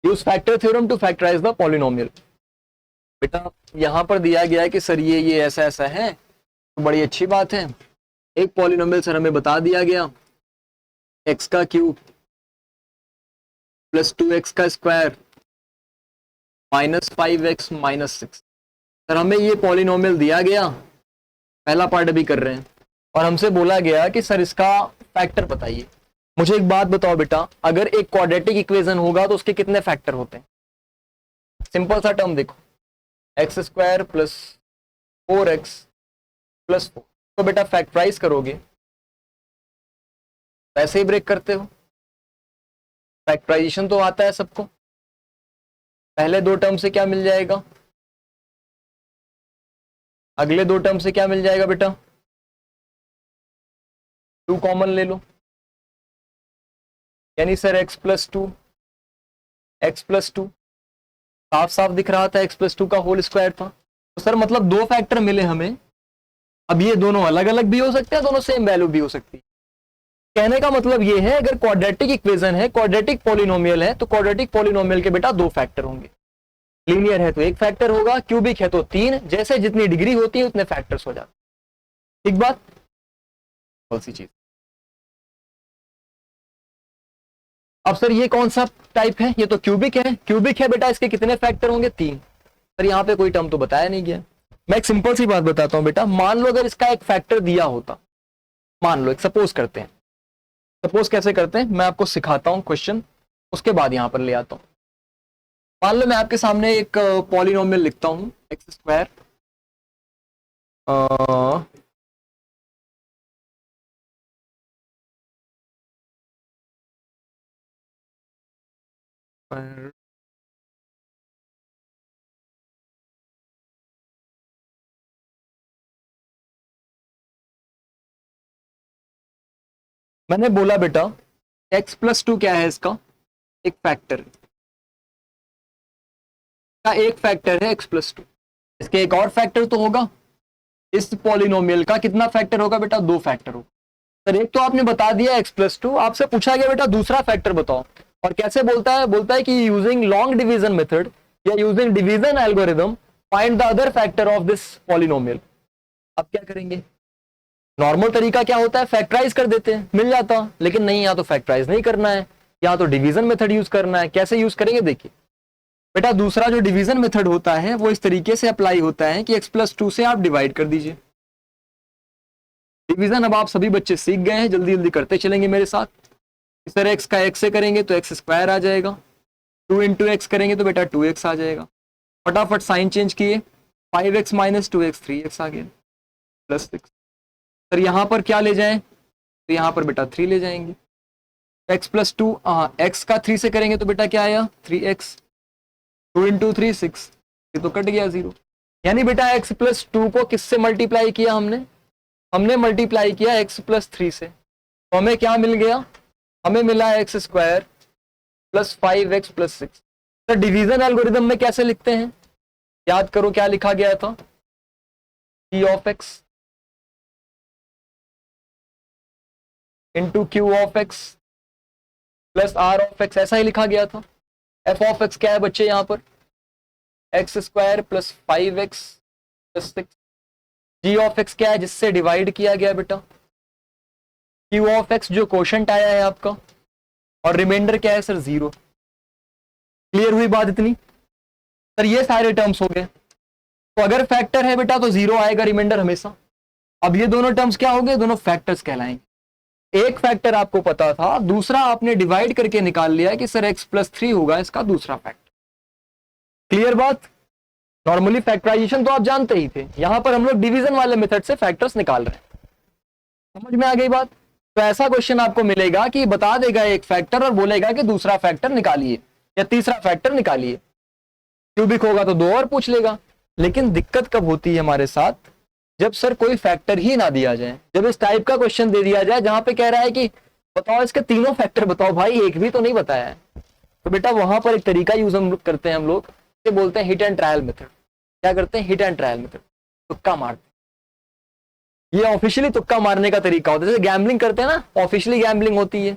use factor theorem to factorize the polynomial. बेटा यहां पर दिया गया है कि सर ये ऐसा ऐसा है, तो बड़ी अच्छी बात है। एक पॉलिनोमियल सर हमें बता दिया गया, एक्स का क्यूब प्लस 2x का स्क्वायर -5x -6। सर हमें ये पॉलिनोमियल दिया गया, पहला पार्ट अभी कर रहे हैं, और हमसे बोला गया कि सर इसका फैक्टर बताइए। मुझे एक बात बताओ बेटा, अगर एक क्वाड्रेटिक इक्वेशन होगा तो उसके कितने फैक्टर होते हैं? सिंपल सा टर्म देखो, x square plus 4x plus 4, तो बेटा फैक्टराइज करोगे, वैसे ही ब्रेक करते हो, फैक्टराइजेशन तो आता है सबको। पहले दो टर्म से क्या मिल जाएगा, अगले दो टर्म से क्या मिल जाएगा बेटा, 2 कॉमन ले लो, यानी सर x+2 साफ साफ दिख रहा था, x+2 का होल स्क्वायर था। तो सर मतलब दो फैक्टर मिले हमें। अब ये दोनों अलग अलग भी हो सकते हैं, दोनों सेम वैल्यू भी हो सकती है। कहने का मतलब ये है, अगर क्वाड्रेटिक इक्वेशन है, क्वाड्रेटिक पॉलिनोमियल है, तो क्वाड्रेटिक पॉलिनोमियल के बेटा दो फैक्टर होंगे। लीनियर है तो एक फैक्टर होगा, क्यूबिक है तो 3, जैसे जितनी डिग्री होती है उतने फैक्टर्स हो जाते हैं। ठीक बात, कौन सी चीज। अब सर ये कौन सा टाइप है, ये तो क्यूबिक है। क्यूबिक है बेटा, इसके कितने फैक्टर होंगे, 3। सर यहाँ पे कोई टर्म तो बताया नहीं गया। मैं एक सिंपल सी बात बताता हूं बेटा, मान लो अगर इसका एक फैक्टर दिया होता, मान लो एक सपोज करते हैं, सपोज कैसे करते हैं मैं आपको सिखाता हूं क्वेश्चन, उसके बाद यहां पर ले आता हूं। मान लो मैं आपके सामने एक पॉलिनोमियल लिखता हूं, एक्स स्क्वायर मैंने बोला बेटा x+2 क्या है, इसका एक फैक्टर का एक फैक्टर है x+2। इसके एक और फैक्टर तो होगा, इस पॉलिनोमियल का कितना फैक्टर होगा बेटा, दो फैक्टर होगा। सर एक तो आपने बता दिया x+2, आपसे पूछा गया बेटा दूसरा फैक्टर बताओ, और कैसे बोलता है कि यूजिंग लॉन्ग डिवीजन मेथड या using division algorithm find the other factor of this polynomial. अब क्या करेंगे, नॉर्मल तरीका क्या होता है, फैक्टराइज कर देते हैं, मिल जाता, लेकिन नहीं, यहाँ तो फैक्टराइज नहीं करना है, यहाँ तो डिवीजन मेथड यूज करना है। कैसे यूज करेंगे देखिए बेटा, दूसरा जो डिवीजन मेथड होता है वो इस तरीके से अप्लाई होता है कि x+2 से आप डिवाइड कर दीजिए। डिवीजन अब आप सभी बच्चे सीख गए हैं, जल्दी जल्दी करते चलेंगे मेरे साथ। इस तरह x का x से करेंगे तो x² आ जाएगा, 2 × x करेंगे तो बेटा 2x आ जाएगा। फटाफट साइन चेंज किए, 5x - 2x 3x आ गया, +6। सर यहाँ पर क्या ले जाएं, तो यहाँ पर बेटा 3 ले जाएंगे। x+2 x का 3 से करेंगे तो बेटा क्या आया, 3x, 2 × 3 6, ये तो कट गया 0। यानी बेटा x+2 को किससे मल्टीप्लाई किया हमने मल्टीप्लाई किया x+3 से, तो हमें क्या मिल गया, हमें मिला x² + 5x + 6। तो डिवीजन एल्गोरिथम में कैसे लिखते हैं, याद करो क्या लिखा गया था, p(x) × q(x) + r(x), ऐसा ही लिखा गया था। f(x) क्या है बच्चे यहाँ पर, x² + 5x + 6। g(x) क्या है, जिससे डिवाइड किया गया बेटा, q(x) जो क्वोशंट आया है आपका, और रिमाइंडर क्या है सर, 0। क्लियर हुई बात इतनी। सर ये सारे टर्म्स हो गए, तो अगर फैक्टर है बेटा तो 0 आएगा रिमाइंडर हमेशा। अब ये दोनों टर्म्स क्या हो गए, दोनों फैक्टर्स कहलाएंगे। एक फैक्टर आपको पता था, दूसरा आपने डिवाइड करके निकाल लिया कि सर x+3 होगा इसका दूसरा फैक्टर। क्लियर बात। नॉर्मली फैक्टराइजेशन तो आप जानते ही थे, यहां पर हम लोग डिवीजन वाले मेथड से फैक्टर्स निकाल रहे हैं। समझ में आ गई बात। तो ऐसा क्वेश्चन आपको मिलेगा कि बता देगा एक फैक्टर और बोलेगा कि दूसरा फैक्टर निकालिए या तीसरा फैक्टर निकालिए। क्यूबिक होगा तो दो और पूछ लेगा। लेकिन दिक्कत कब होती है हमारे साथ, जब सर कोई फैक्टर ही ना दिया जाए, जब इस टाइप का क्वेश्चन दे दिया जाए जहां पे कह रहा है कि बताओ इसके तीनों फैक्टर बताओ, भाई एक भी तो नहीं बताया है। तो बेटा वहां पर एक तरीका यूज हम लोग करते हैं, हम लोग बोलते हैं हिट एंड ट्रायल मेथड। क्या करते हैं, हिट एंड ट्रायल मेथड, तुक्का मारते हैं। ये ऑफिशियली तुक्का मारने का तरीका होता है, जैसे गैम्बलिंग करते हैं ना, ऑफिशियली गैम्बलिंग होती है,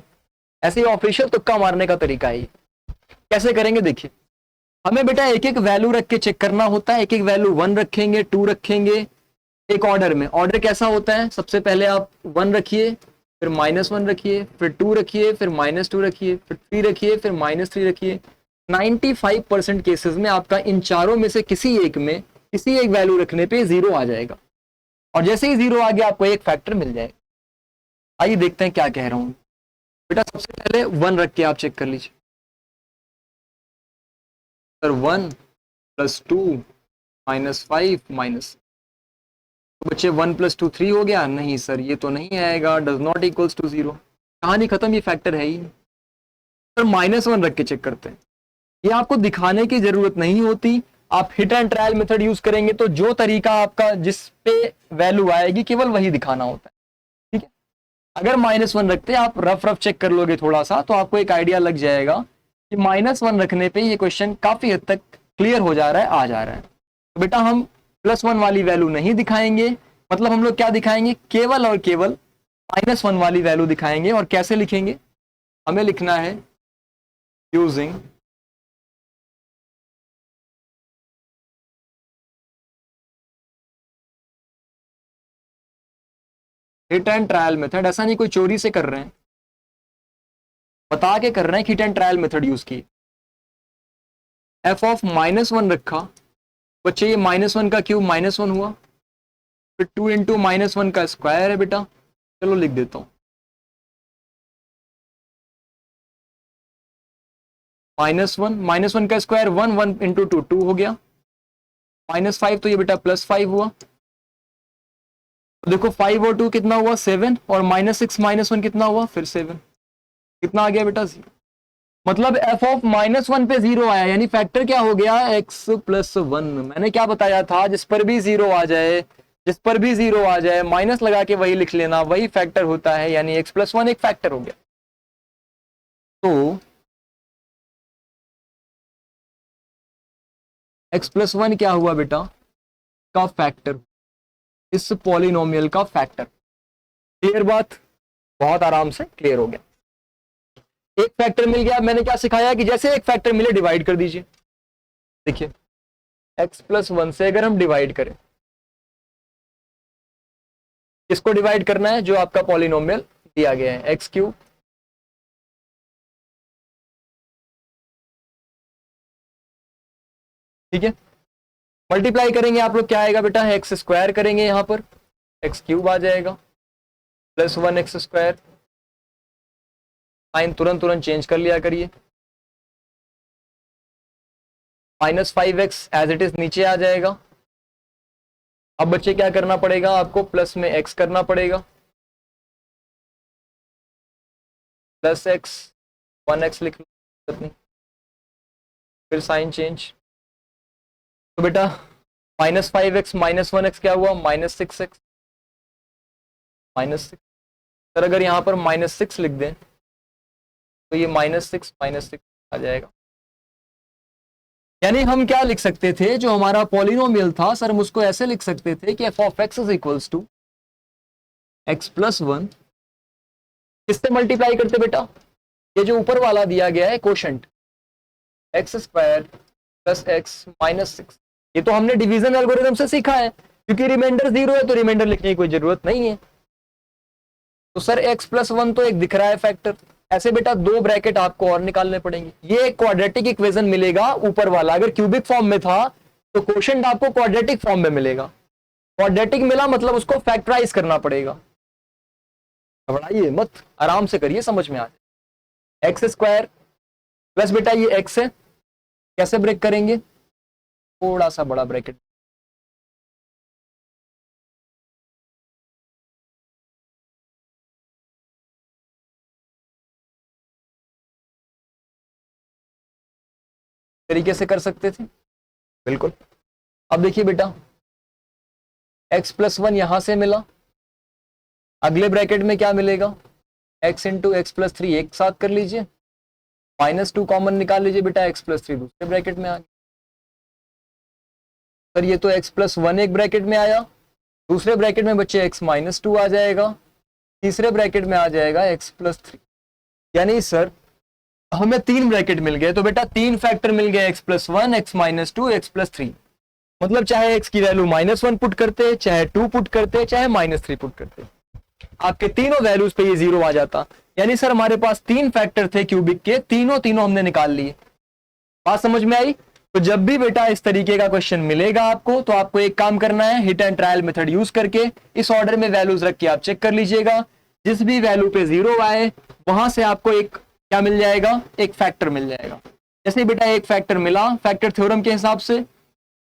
ऐसे ही ऑफिशियल तुक्का मारने का तरीका है। कैसे करेंगे देखिए, हमें बेटा एक एक वैल्यू रख के चेक करना होता है। एक एक वैल्यू 1 रखेंगे, 2 रखेंगे, एक ऑर्डर में। ऑर्डर कैसा होता है, सबसे पहले आप 1 रखिए, फिर -1 रखिए, फिर 2 रखिए, फिर -2 रखिए, फिर 3 रखिए, फिर -3 रखिए। 95% केसेस में आपका इन चारों में से किसी एक में, किसी एक वैल्यू रखने पे 0 आ जाएगा, और जैसे ही 0 आ गया आपको एक फैक्टर मिल जाएगा। आइए देखते हैं क्या कह रहा हूं। बेटा सबसे पहले 1 रख के आप चेक कर लीजिए सर। 1 + 2 -5 माइनस, तो बच्चे 1 + 2 3 हो गया। नहीं सर ये तो नहीं आएगा, डज नॉट इक्वल्स टू 0। कहानी खत्म, ये फैक्टर है ही नहीं। सर -1 रख के चेक करते हैं। ये आपको दिखाने की जरूरत नहीं होती, आप hit and trial method use करेंगे तो जो तरीका आपका जिस पे वैल्यू आएगी केवल वही दिखाना होता है, ठीक है। अगर -1 रखते आप रफ चेक कर लोगे थोड़ा सा तो आपको एक आइडिया लग जाएगा कि -1 रखने पे ये क्वेश्चन काफी हद तक क्लियर हो जा रहा है, आ जा रहा है। तो बेटा हम +1 वाली वैल्यू नहीं दिखाएंगे, मतलब हम लोग क्या दिखाएंगे, केवल और केवल -1 वाली वैल्यू दिखाएंगे। और कैसे लिखेंगे, हमें लिखना है using hit and trial method. ऐसा नहीं कोई चोरी से कर रहे हैं, बता के कर रहे हैं, hit and trial method use की। f ऑफ -1 रखा बच्चे, ये -1 का क्यूब -1 हुआ, फिर 2 इंटू -1 का स्क्वायर है बेटा। चलो लिख देता हूं -1 का स्क्वायर 1, 1 इंटू 2 2 हो गया, -5 तो ये बेटा +5 हुआ। तो देखो 5 और 2 कितना हुआ 7, और -6 -1 कितना हुआ फिर 7, कितना आ गया बेटा 0। मतलब f ऑफ -1 पे 0 आया, यानी फैक्टर क्या हो गया x + 1। मैंने क्या बताया था, जिस पर भी 0 आ जाए, जिस पर भी 0 आ जाए माइनस लगा के वही लिख लेना, वही फैक्टर होता है, यानी x + 1 एक फैक्टर हो गया। तो x + 1 क्या हुआ बेटा, का फैक्टर, इस पॉलिनोमियल का फैक्टर। क्लियर बात, बहुत आराम से क्लियर हो गया। एक फैक्टर मिल गया, मैंने क्या सिखाया कि जैसे एक फैक्टर मिले डिवाइड कर दीजिए। देखिए x + 1 से अगर हम डिवाइड करें, किसको डिवाइड करना है, जो आपका पॉलिनोमियल दिया गया है x3, ठीक है। मल्टीप्लाई करेंगे आप लोग, क्या आएगा बेटा, x² करेंगे, यहां पर x³ आ जाएगा +1x²। साइन तुरंत चेंज कर लिया करिए। -5x एज इट इज नीचे आ जाएगा। अब बच्चे क्या करना पड़ेगा आपको, प्लस में x करना पड़ेगा, +x 1x लिख लो, फिर साइन चेंज। तो बेटा -5x -1x क्या हुआ, -6x, -6। सर अगर यहां पर -6 लिख दें तो ये -6 आ जाएगा। यानी हम क्या लिख सकते थे, जो हमारा पॉलिनोमियल था सर हम उसको ऐसे लिख सकते थे कि f of x is equals to x + 1, किससे मल्टीप्लाई करते बेटा, ये जो ऊपर वाला दिया गया है कोशेंट, x² + x -6। ये तो हमने डिवीजन एल्गोरिथम से सीखा है, क्योंकि रिमाइंडर 0 है तो रिमाइंडर लिखने की कोई जरूरत नहीं है। तो सर x + 1 तो एक दिख रहा है फैक्टर, ऐसे बेटा 2 ब्रैकेट आपको और निकालने पड़ेंगे। ये एक क्वाड्रेटिक इक्वेशन मिलेगा ऊपर वाला, अगर क्यूबिक फॉर्म में था तो क्वोशंट आपको क्वाड्रेटिक फॉर्म में मिलेगा। क्वाड्रेटिक मिला मतलब उसको फैक्टराइज करना पड़ेगा। घबराइए मत, आराम से करिए, समझ में आ जाए। x² प्लस बेटा ये x है, कैसे ब्रेक करेंगे, थोड़ा सा बड़ा ब्रैकेट, तरीके से कर सकते थे बिल्कुल। अब देखिए बेटा x + 1 यहां से मिला, अगले ब्रैकेट में क्या मिलेगा, x × x + 3 एक साथ कर लीजिए, -2 कॉमन निकाल लीजिए बेटा, x + 3 दूसरे ब्रैकेट में आ गया। सर ये तो x + 1 एक ब्रैकेट में आया, दूसरे ब्रैकेट में बच्चे x - 2 आ जाएगा, तीसरे ब्रैकेट में आ जाएगा x + 3। यानी सर हमें 3 ब्रैकेट मिल गए, तो बेटा 3 फैक्टर मिल गए, x + 1, x - 2, x + 3। मतलब चाहे x की वैल्यू -1 पुट करते, चाहे 2 पुट करते, चाहे -3 पुट करते, आपके तीनों वैल्यूज पे ये 0 आ जाता। यानी सर हमारे पास 3 फैक्टर थे क्यूबिक के, तीनों हमने निकाल लिए। बात समझ में आई। तो जब भी बेटा इस तरीके का क्वेश्चन मिलेगा आपको, तो आपको एक काम करना है, hit and trial method use करके इस ऑर्डर में वैल्यूज रख के आप चेक कर लीजिएगा। जिस भी वैल्यू पे 0 आए वहां से आपको एक क्या मिल जाएगा, एक फैक्टर मिल जाएगा। जैसे बेटा एक फैक्टर मिला, फैक्टर थ्योरम के हिसाब से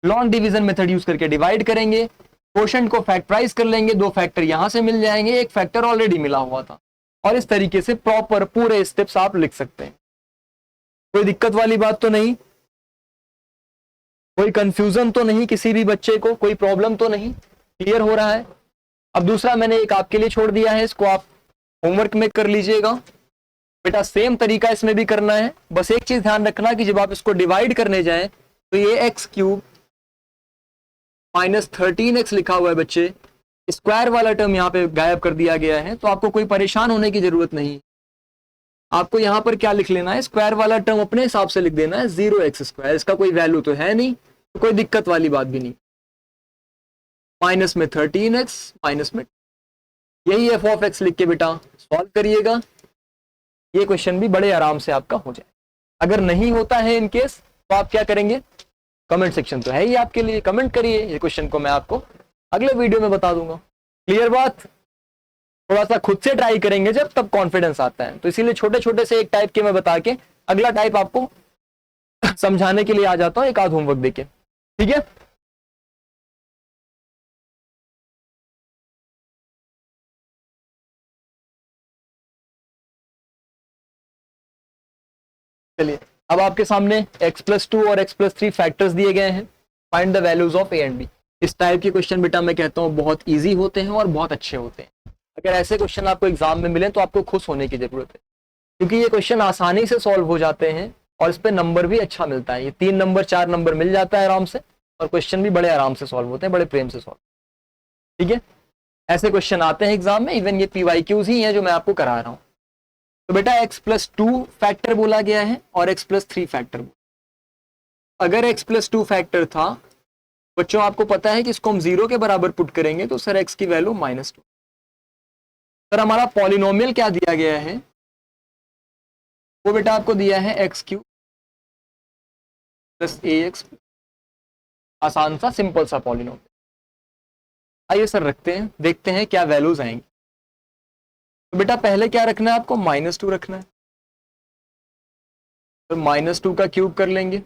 लॉन्ग डिवीजन मेथड यूज करके डिवाइड करेंगे, क्वोशंट को फैक्टराइज कर लेंगे, 2 फैक्टर यहां से मिल जाएंगे, एक फैक्टर ऑलरेडी मिला हुआ था, और इस तरीके से प्रॉपर पूरे स्टेप्स आप लिख सकते हैं। कोई दिक्कत वाली बात तो नहीं, कोई कंफ्यूजन तो नहीं किसी भी बच्चे को, कोई प्रॉब्लम तो नहीं, क्लियर हो रहा है। अब दूसरा मैंने एक आपके लिए छोड़ दिया है, इसको आप होमवर्क में कर लीजिएगा बेटा। सेम तरीका इसमें भी करना है, बस एक चीज ध्यान रखना कि जब आप इसको डिवाइड करने जाएं तो ये एक्स क्यूब माइनस 13x लिखा हुआ है बच्चे, स्क्वायर वाला टर्म यहाँ पे गायब कर दिया गया है, तो आपको कोई परेशान होने की जरूरत नहीं। आपको यहाँ पर क्या लिख लेना है, स्क्वायर वाला टर्म अपने हिसाब से लिख देना है 0x², इसका कोई वैल्यू तो है नहीं, तो कोई दिक्कत वाली बात भी नहीं। माइनस में 13x, माइनस में यही f ऑफ x लिख के बेटा सॉल्व करिएगा। ये क्वेश्चन भी बड़े आराम से आपका हो जाए। अगर नहीं होता है इन केस तो आप क्या करेंगे, कमेंट सेक्शन तो है ही आपके लिए, कमेंट करिए, ये क्वेश्चन को मैं आपको अगले वीडियो में बता दूंगा। क्लियर बात। थोड़ा सा खुद से ट्राई करेंगे जब, तब कॉन्फिडेंस आता है, तो इसीलिए छोटे छोटे से एक टाइप के मैं बता के अगला टाइप आपको समझाने के लिए आ जाता हूं, एक आध होमवर्क देके, ठीक है। चलिए अब आपके सामने x+2 और x+3 फैक्टर्स दिए गए हैं, find the values of a and b। इस टाइप के क्वेश्चन बेटा मैं कहता हूं बहुत इजी होते हैं और बहुत अच्छे होते हैं। अगर ऐसे क्वेश्चन आपको एग्जाम में मिले तो आपको खुश होने की जरूरत है, क्योंकि ये क्वेश्चन आसानी से सॉल्व हो जाते हैं और इस पे नंबर भी अच्छा मिलता है। ये 3 नंबर 4 नंबर मिल जाता है आराम से, और क्वेश्चन भी बड़े आराम से सॉल्व होते हैं, बड़े प्रेम से सॉल्व, ठीक है। ऐसे क्वेश्चन आते हैं एग्जाम में, इवन ये PYQs ही है जो मैं आपको करा रहा हूँ। तो बेटा x+2 फैक्टर बोला गया है और x+3 फैक्टर। अगर x+2 फैक्टर था बच्चों, आपको पता है कि इसको हम 0 के बराबर पुट करेंगे तो सर x की वैल्यू -2। सर हमारा पॉलिनोमियल क्या दिया गया है, वो बेटा आपको दिया है x³ + ax। आसान सा सिंपल सा पॉलिनोमियल। आइए सर रखते हैं, देखते हैं क्या वैल्यूज आएंगी। तो बेटा पहले क्या रखना है आपको, -2 रखना है, तो -2 का क्यूब कर लेंगे,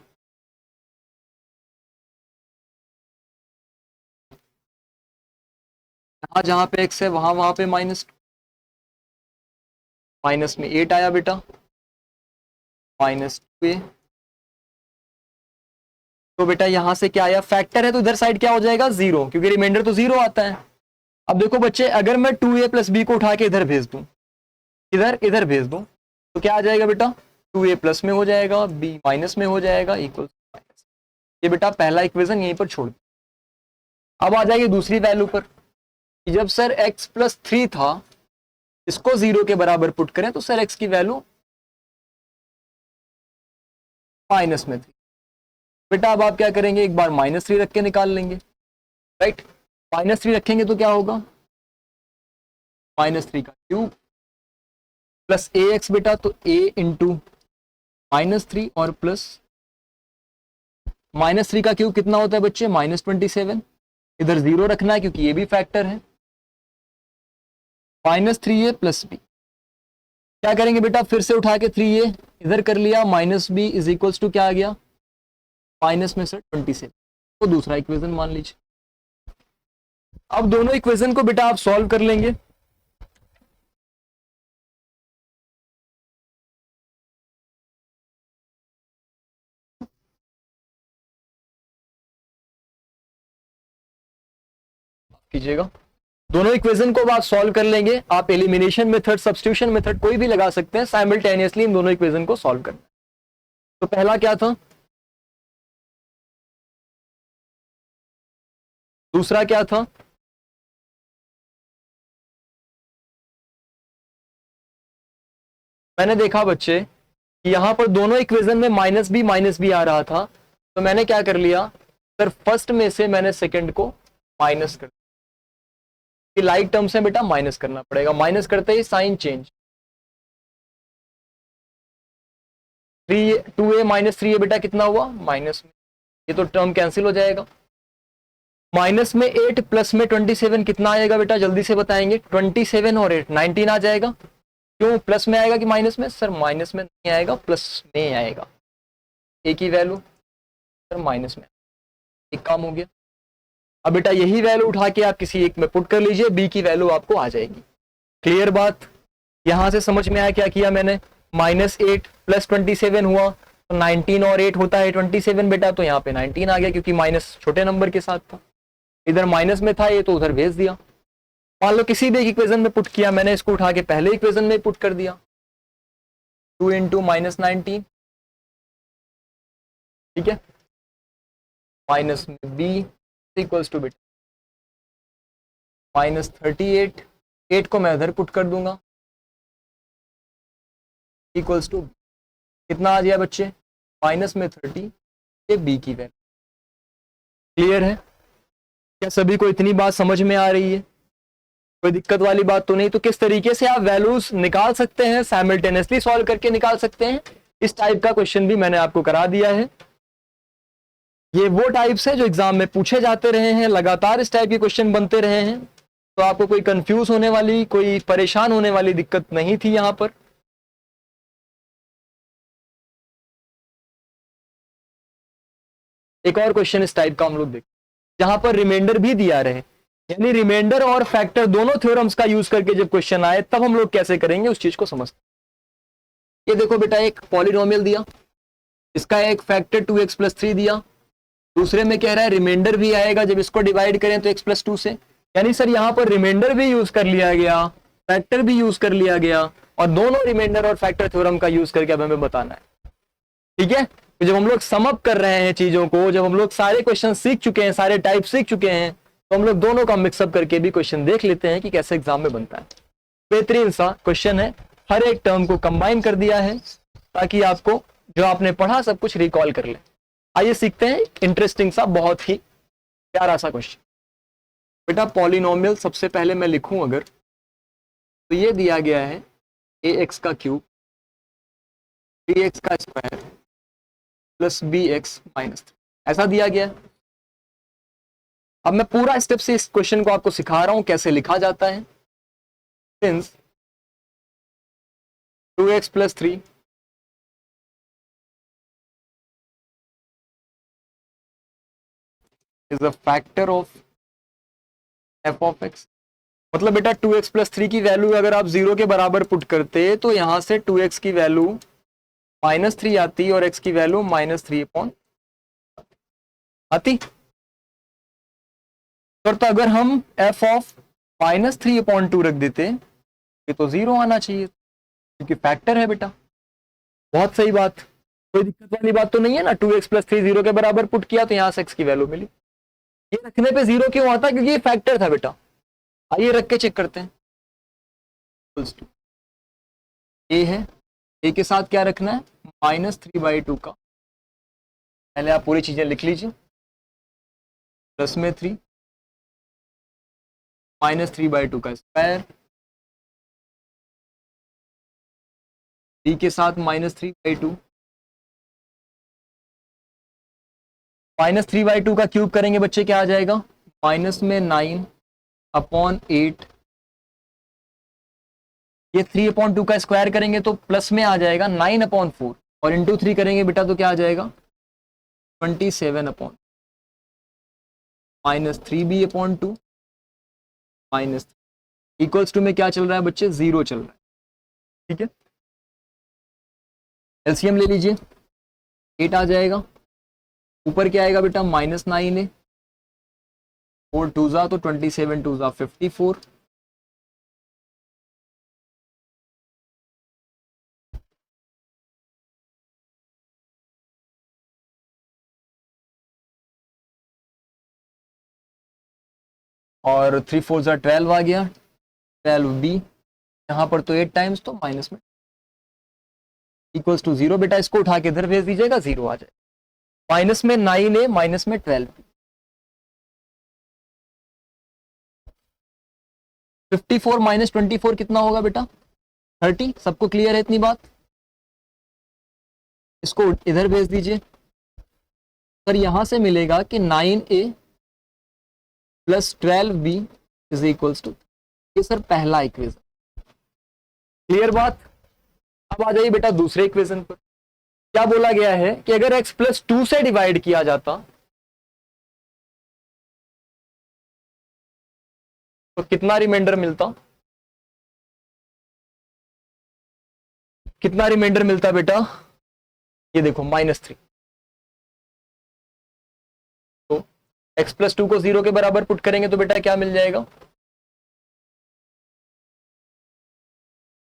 जहां पे x है वहां पे -2, माइनस में 8 आया बेटा, -2a। तो बेटा यहां से क्या आया, फैक्टर है तो इधर साइड क्या हो जाएगा 0, क्योंकि रिमाइंडर तो 0 आता है। अब देखो बच्चे, अगर मैं 2a + b को उठा के इधर भेज दूं, इधर भेज दूं, तो क्या आ जाएगा बेटा, 2a प्लस में हो जाएगा, b माइनस में हो जाएगा, इक्वल माइनस। ये बेटा पहला इक्वेशन यहीं पर छोड़। अब आ जाएगी दूसरी वैल्यू पर, जब सर x+3 था, इसको 0 के बराबर पुट करें तो सर x की वैल्यू माइनस में थी। बेटा अब आप क्या करेंगे, एक बार -3 रख के निकाल लेंगे, राइट। -3 रखेंगे तो क्या होगा, -3 का क्यूब प्लस ax बेटा, तो a इंटू -3 और प्लस -3 का क्यूब कितना होता है बच्चे, -27। इधर 0 रखना है क्योंकि ये भी फैक्टर है, -3a + b। क्या करेंगे बेटा, फिर से उठा के 3a इधर कर लिया, -b इज इक्वल्स टू क्या आ गया, माइनस में सर 27, तो दूसरा इक्वेशन मान लीजिए। अब दोनों इक्वेशन को बेटा आप सॉल्व कर लेंगे। कीजिएगा, दोनों इक्वेशन को आप सॉल्व कर लेंगे। आप एलिमिनेशन मेथड, सब्स्टिट्यूशन मेथड कोई भी लगा सकते हैं, साइमल्टेनियसली इन दोनों इक्वेशन को सॉल्व करना। तो पहला क्या था, दूसरा क्या था, मैंने देखा बच्चे कि यहां पर दोनों इक्वेशन में -b आ रहा था, तो मैंने क्या कर लिया सर, फर्स्ट में से मैंने सेकंड को माइनस कर, लाइक टर्म्स में बेटा माइनस करना पड़ेगा, माइनस करते ही साइन चेंज, 2a - 3a बेटा कितना हुआ, माइनस में, ये तो टर्म कैंसिल हो जाएगा, माइनस में 8 प्लस में 27 कितना आएगा बेटा, जल्दी से बताएंगे। 27 और 8 19 आ जाएगा। क्यों प्लस में आएगा कि माइनस में? सर माइनस में नहीं आएगा, प्लस में आएगा। ए की वैल्यू सर माइनस में, एक काम हो गया। अब बेटा यही वैल्यू उठा के आप किसी एक में पुट कर लीजिए, बी की वैल्यू आपको आ जाएगी। क्लियर बात? यहां से समझ में आया क्या किया मैंने? -8 प्लस 27 हुआ तो 19 और 8 होता है 27 बेटा, तो यहाँ पे 19 आ गया क्योंकि माइनस छोटे नंबर के साथ था, इधर माइनस में था ये तो उधर भेज दिया। मान लो किसी भी एक इक्वेशन में पुट किया मैंने, इसको उठा के पहले इक्वेशन में पुट कर दिया, 2 इंटू -19, ठीक है, माइनस में बी इक्वल्स टू बेटा -38, 8 को मैं उधर पुट कर दूंगा, इक्वल्स टू कितना आ गया बच्चे, माइनस में 30, ये बी की वैल्यू। क्लियर है? क्या सभी को इतनी बात समझ में आ रही है? कोई दिक्कत वाली बात तो नहीं? तो किस तरीके से आप वैल्यूज निकाल सकते हैं, साइमल्टेनियसली सॉल्व करके निकाल सकते हैं, इस टाइप का क्वेश्चन भी मैंने आपको करा दिया है। ये वो टाइप्स है जो एग्जाम में पूछे जाते रहे हैं, लगातार इस टाइप के क्वेश्चन बनते रहे हैं, तो आपको कोई कंफ्यूज होने वाली, कोई परेशान होने वाली दिक्कत नहीं थी यहां पर। एक और क्वेश्चन इस टाइप का हम लोग देखते हैं जहां पर रिमाइंडर भी दिया रहे, यानी रिमाइंडर और फैक्टर दोनों थ्योरम्स का यूज करके जब क्वेश्चन आए तब हम लोग कैसे करेंगे उस चीज को समझते। ये देखो बेटा, एक पॉलिनोमियल दिया, इसका एक फैक्टर 2x + 3 दिया, दूसरे में कह रहा है रिमाइंडर भी आएगा जब इसको डिवाइड करें तो x + 2 से। यानी सर यहां पर रिमाइंडर भी यूज कर लिया गया, फैक्टर भी यूज कर लिया गया, और दोनों रिमाइंडर और फैक्टर थ्योरम का यूज करके अब हमें बताना है। ठीक है, तो जब हम लोग सम अप कर रहे हैं चीजों को, जब हम लोग सारे क्वेश्चन सीख चुके हैं, सारे टाइप सीख चुके हैं, तो हम लोग दोनों का मिक्सअप करके भी क्वेश्चन देख लेते हैं कि कैसे एग्जाम में बनता है। बेहतरीन सा क्वेश्चन है, हर एक टर्म को कंबाइन कर दिया है ताकि आपको जो आपने पढ़ा सब कुछ रिकॉल कर ले। आइए सीखते हैं, इंटरेस्टिंग सा, बहुत ही प्यारा सा क्वेश्चन। बेटा पॉलिनोमियल सबसे पहले मैं लिखूं अगर, तो ये दिया गया है ax का क्यूब bx का स्क्वायर प्लस bx माइनस 3, ऐसा दिया गया है। अब मैं पूरा स्टेप से इस क्वेश्चन को आपको सिखा रहा हूं कैसे लिखा जाता है। Since 2x + 3 is a factor of f of x, मतलब बेटा 2x + 3 की वैल्यू अगर आप 0 के बराबर पुट करते तो यहां से 2x की वैल्यू -3 आती और x की वैल्यू -3 आती। तो अगर हम f ऑफ -3/2 रख देते, ये तो 0 आना चाहिए क्योंकि फैक्टर है बेटा। बहुत सही बात, कोई दिक्कत वाली बात तो नहीं है ना। 2x + 3 0 के बराबर पुट किया तो यहां से x की वैल्यू मिली। ये रखने पे 0 क्यों आता? क्योंकि ये फैक्टर था बेटा। आइए रख के चेक करते हैं। ए है, ए के साथ क्या रखना है, -3/2 का, पहले आप पूरी चीजें लिख लीजिए, प्लस में 3 -3/2 का स्क्वायर, डी के साथ -3/2, -3/2 का क्यूब करेंगे बच्चे क्या आ जाएगा, -9/8, ये 3/2 का स्क्वायर करेंगे तो प्लस में आ जाएगा 9/4, और इंटू 3 करेंगे बेटा तो क्या आ जाएगा 27/, -3b/2 -3 इक्वल्स टू में क्या चल रहा है बच्चे, 0 चल रहा है। ठीक है, एलसीएम ले लीजिए, 8 आ जाएगा, ऊपर क्या आएगा बेटा -9 है, 4 2 जा तो 27 2 जा 54, और 3 4 जा 12 आ गया, 12b, यहाँ पर तो 8 टाइम्स तो माइनस में इक्वल्स टू 0। बेटा इसको उठा के इधर भेज दीजिएगा, 0 आ जाए, माइनस में 9 है, माइनस में 12, 54 - 24 कितना होगा बेटा 30। सबको क्लियर है इतनी बात? इसको इधर भेज दीजिए, सर यहां से मिलेगा कि 9a plus 12b is equals to, ये सर पहला इक्वेशन। क्लियर बात। अब आ जाइए बेटा दूसरे इक्वेशन पर। क्या बोला गया है कि अगर x प्लस 2 से डिवाइड किया जाता तो कितना रिमाइंडर मिलता, कितना रिमाइंडर मिलता बेटा, ये देखो -3। तो x प्लस 2 को 0 के बराबर पुट करेंगे तो बेटा क्या मिल जाएगा,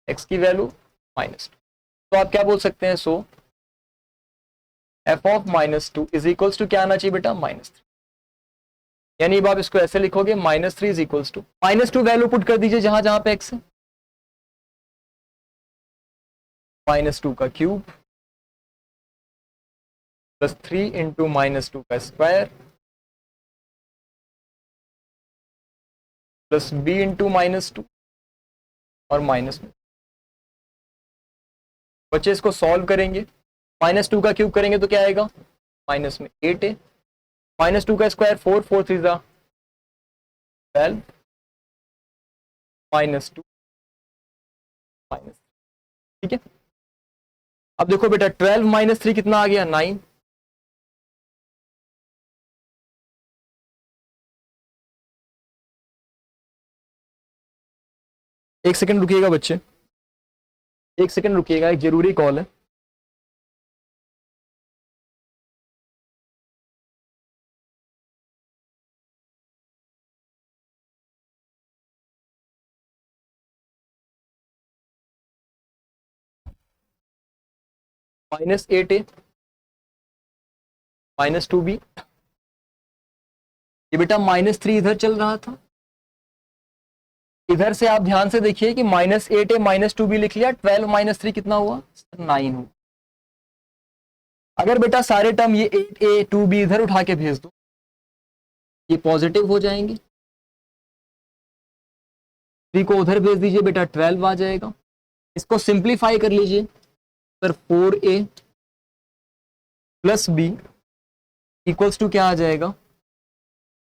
x की वैल्यू -2। तो आप क्या बोल सकते हैं, so f of -2 is equals to क्या आना चाहिए बेटा, -3। यानी अब आप इसको ऐसे लिखोगे -3 is equals to, -2 value put कर दीजिए जहां जहां पे x है, -2 का क्यूब प्लस 3 इंटू -2 का स्क्वायर प्लस b इंटू -2 और माइनस में बच्चे इसको सॉल्व करेंगे। -2 का क्यूब करेंगे तो क्या आएगा, माइनस में 8 है, -2 का स्क्वायर 4, 4 3 12, -2 माइनस, ठीक है। अब देखो बेटा 12 -3 कितना आ गया, 9। एक सेकंड रुकिएगा बच्चे, एक सेकंड रुकिएगा, एक जरूरी कॉल है। -8 है, -2b, ये बेटा -3 इधर चल रहा था, इधर से आप ध्यान से देखिए कि -8 है, -2b लिख लिया, 12 -3 कितना हुआ, 9 हुआ। अगर बेटा सारे टर्म ये 8a 2b इधर उठा के भेज दो, ये पॉजिटिव हो जाएंगे, 3 को उधर भेज दीजिए बेटा 12 आ जाएगा। इसको सिंप्लीफाई कर लीजिए sir, 4a plus b equals to क्या आ जाएगा,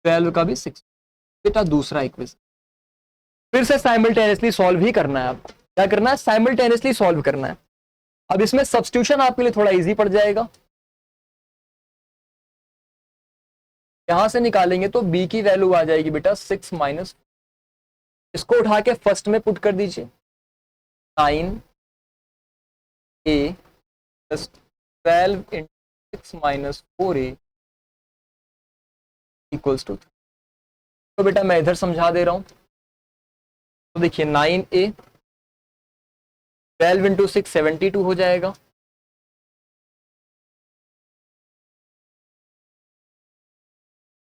12 का भी 6। बेटा दूसरा इक्वेशन फिर से साइमल्टेनियसली सॉल्व ही करना है आपको, क्या करना है, साइमल्टेनियसली सॉल्व करना है। अब इसमें सब्स्टिट्यूशन आपके लिए थोड़ा इजी पड़ जाएगा। यहां से निकालेंगे तो b की वैल्यू आ जाएगी बेटा 6 माइनस, इसको उठा के फर्स्ट में पुट कर दीजिए, 9a plus 12 into 6 minus 4a equals to. तो बेटा मैं इधर समझा दे रहा हूं, तो देखिए 9a 12 इंटू 6 72 हो जाएगा,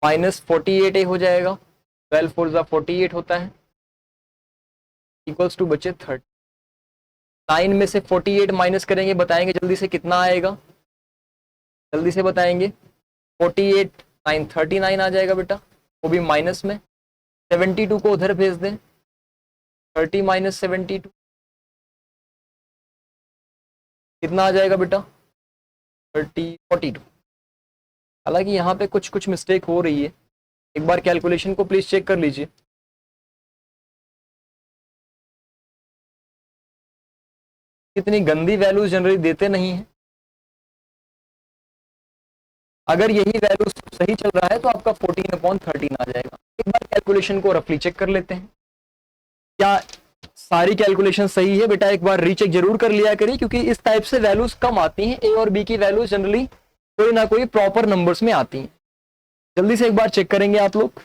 माइनस 48a हो जाएगा, 12 4 48 होता है, इक्वल्स टू बचे 30। 9 में से 48 माइनस करेंगे, बताएंगे जल्दी से कितना आएगा, जल्दी से बताएंगे, 48 9 39 आ जाएगा बेटा, वो भी माइनस में, 72 को उधर भेज दें, 30 माइनस 72 कितना आ जाएगा बेटा, 42। हालांकि यहाँ पे कुछ कुछ मिस्टेक हो रही है, एक बार कैलकुलेशन को प्लीज चेक कर लीजिए। कितनी गंदी वैल्यूज जनरली देते नहीं है। अगर यही वैल्यू सही चल रहा है तो आपका 14/13 आ जाएगा। एक बार कैलकुलेशन को रफली चेक कर लेते हैं, क्या सारी कैलकुलेशन सही है बेटा, एक बार रीचेक जरूर कर लिया करिए, क्योंकि इस टाइप से वैल्यूज कम आती हैं, ए और बी की वैल्यूज जनरली कोई ना कोई प्रॉपर नंबर्स में आती हैं। जल्दी से एक बार चेक करेंगे आप लोग।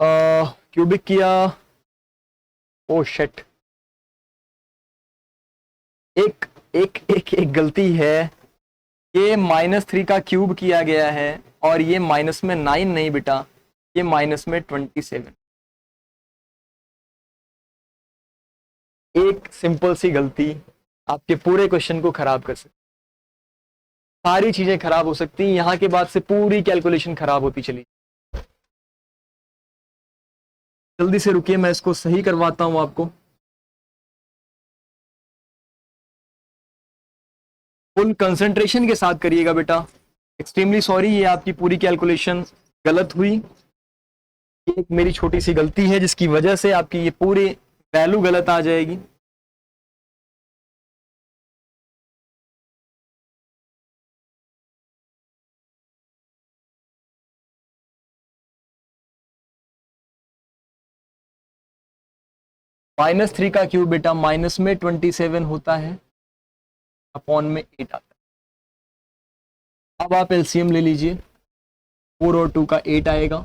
क्यूबिक किया, ओ शिट, एक एक एक एक गलती है, ये -3 का क्यूब किया गया है और ये माइनस में 9 नहीं बेटा, ये माइनस में 27। एक सिंपल सी गलती आपके पूरे क्वेश्चन को खराब कर सकती, सारी चीजें खराब हो सकती, यहां के बाद से पूरी कैलकुलेशन खराब होती चली। जल्दी से रुकिए, मैं इसको सही करवाता हूं आपको। फुल कंसंट्रेशन के साथ करिएगा बेटा, एक्सट्रीमली सॉरी, ये आपकी पूरी कैलकुलेशन गलत हुई, ये एक मेरी छोटी सी गलती है जिसकी वजह से आपकी ये पूरी वैल्यू गलत आ जाएगी। -3 का क्यूब बेटा माइनस में 27 होता है, अपॉन में 8 आता है। अब आप एलसीएम ले लीजिए, 4 और 2 का 8 आएगा,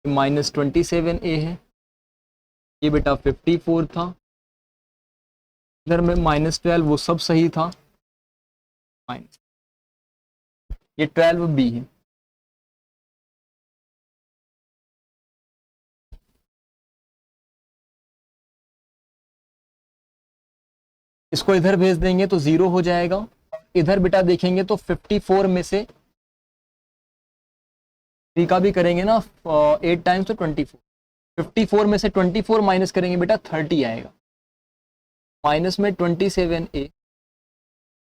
-27 ए है, ये बेटा 54 था, इधर में -12 वो सब सही था, माइनस ये 12 बी है। इसको इधर भेज देंगे तो 0 हो जाएगा। इधर बेटा देखेंगे तो 54 में से 3 का भी करेंगे ना 8 टाइम्स तो 24, 54 में से 24 माइनस करेंगे बेटा 30 आएगा, माइनस में 27 ए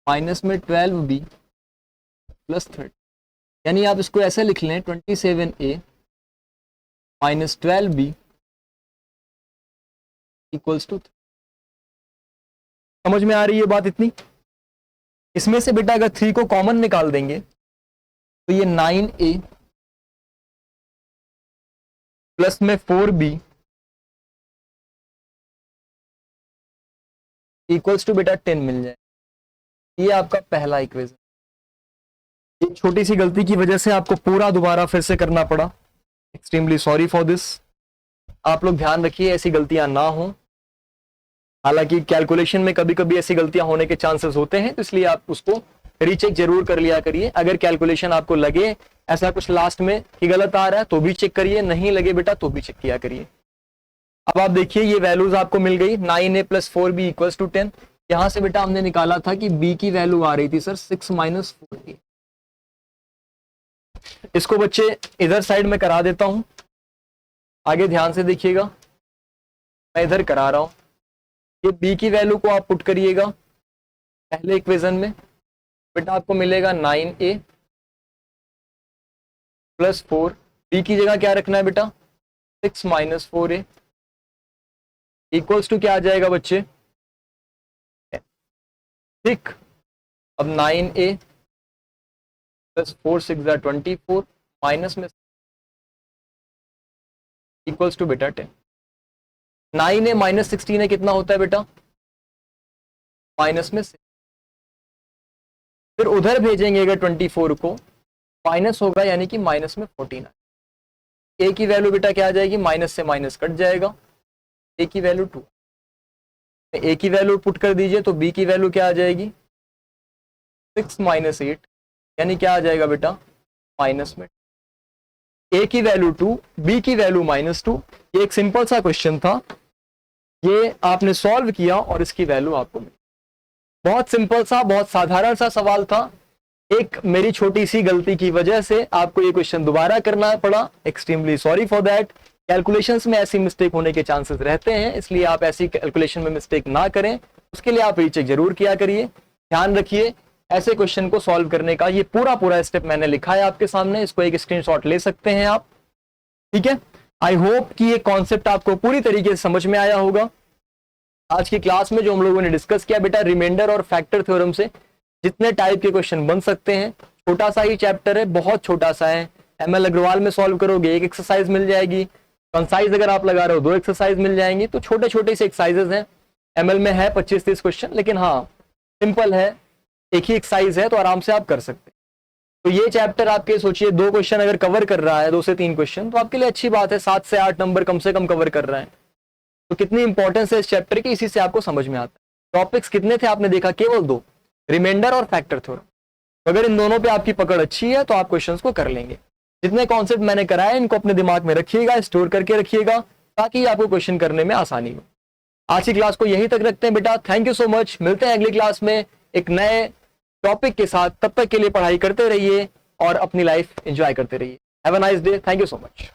माइनस में 12 बी प्लस 30, यानी आप इसको ऐसे लिख लें 27 ए माइनस 12 बी इक्वल्स टू। समझ में आ रही है बात इतनी? इसमें से बेटा अगर 3 को कॉमन निकाल देंगे तो ये 9a प्लस में 4b इक्वल्स टू बेटा 10 मिल जाए। ये आपका पहला इक्वेशन। ये छोटी सी गलती की वजह से आपको पूरा दोबारा फिर से करना पड़ा, एक्सट्रीमली सॉरी फॉर दिस। आप लोग ध्यान रखिए ऐसी गलतियां ना हो, हालांकि कैलकुलेशन में कभी कभी ऐसी गलतियां होने के चांसेस होते हैं, तो इसलिए आप उसको रीचेक जरूर कर लिया करिए। अगर कैलकुलेशन आपको लगे ऐसा कुछ लास्ट में कि गलत आ रहा है तो भी चेक करिए, नहीं लगे बेटा तो भी चेक किया करिए। अब आप देखिए ये वैल्यूज आपको मिल गई, 9a plus 4b equals to 10। यहां से बेटा हमने निकाला था कि b की वैल्यू आ रही थी सर 6 माइनस 4a। इसको बच्चे इधर साइड में करा देता हूं, आगे ध्यान से देखिएगा, मैं इधर करा रहा हूं। ये b की वैल्यू को आप पुट करिएगा पहले इक्वेशन में, बेटा आपको मिलेगा 9a प्लस 4, b की जगह क्या रखना है बेटा 6 माइनस 4a इक्वल्स टू क्या आ जाएगा बच्चे, ठीक। अब 9a प्लस 4 6 24 माइनस में इक्वल्स टू बेटा 10। 9a माइनस 16 कितना होता है बेटा माइनस में 6। फिर उधर भेजेंगे अगर 24 को माइनस होगा यानी कि माइनस में 14 आएगा। a की वैल्यू बेटा क्या आ जाएगी, माइनस से माइनस कट जाएगा, a की वैल्यू 2। a की वैल्यू पुट कर दीजिए तो b की वैल्यू क्या आ जाएगी 6 माइनस 8, यानी क्या आ जाएगा बेटा माइनस में। a की वैल्यू 2, b की वैल्यू -2। ये एक सिंपल सा क्वेश्चन था, ये आपने सॉल्व किया और इसकी वैल्यू आपको मिली। बहुत सिंपल सा, बहुत साधारण सा सवाल था। एक मेरी छोटी सी गलती की वजह से आपको ये क्वेश्चन दोबारा करना पड़ा, extremely sorry for that. Calculations में ऐसी मिस्टेक होने के चांसेस रहते हैं, इसलिए आप ऐसी कैलकुलेशन में मिस्टेक ना करें, उसके लिए आप रीचेक जरूर किया करिए। ध्यान रखिए ऐसे क्वेश्चन को सॉल्व करने का ये पूरा स्टेप मैंने लिखा है आपके सामने, इसको एक स्क्रीनशॉट ले सकते हैं आप, ठीक है। आई होप कि ये कॉन्सेप्ट आपको पूरी तरीके से समझ में आया होगा। आज की क्लास में जो हम लोगों ने डिस्कस किया बेटा, रिमाइंडर और फैक्टर थ्योरम से जितने टाइप के क्वेश्चन बन सकते हैं, छोटा सा ही चैप्टर है, बहुत छोटा सा है। ML अग्रवाल में सॉल्व करोगे एक एक्सरसाइज मिल जाएगी, कंसाइज अगर आप लगा रहे हो 2 एक्सरसाइज मिल जाएंगी। तो छोटे छोटे से एक्सरसाइजेस हैं, ML में है 25-30 क्वेश्चन, लेकिन हाँ सिंपल है, एक ही एक्सरसाइज है तो आराम से आप कर सकते हैं। तो ये चैप्टर आपके सोचिए 2 क्वेश्चन अगर कवर कर रहा है, 2 से 3 क्वेश्चन, तो आपके लिए अच्छी बात है। 7 से 8 नंबर कम से कम कवर कर रहा है, तो कितनी इंपॉर्टेंस है इस चैप्टर की, इसी से आपको समझ में आता है। टॉपिक्स कितने थे आपने देखा, केवल 2, रिमाइंडर और फैक्टर थ्योरम। तो अगर इन दोनों पे आपकी पकड़ अच्छी है तो आप क्वेश्चंस को कर लेंगे। जितने कॉन्सेप्ट मैंने कराए इनको अपने दिमाग में रखिएगा, स्टोर करके रखिएगा, ताकि आपको क्वेश्चन करने में आसानी हो। आज की क्लास को यहीं तक रखते हैं बेटा, थैंक यू सो मच। मिलते हैं अगली क्लास में एक नए टॉपिक के साथ, तब तक के लिए पढ़ाई करते रहिए और अपनी लाइफ एंजॉय करते रहिए। Have a nice day, thank you so much.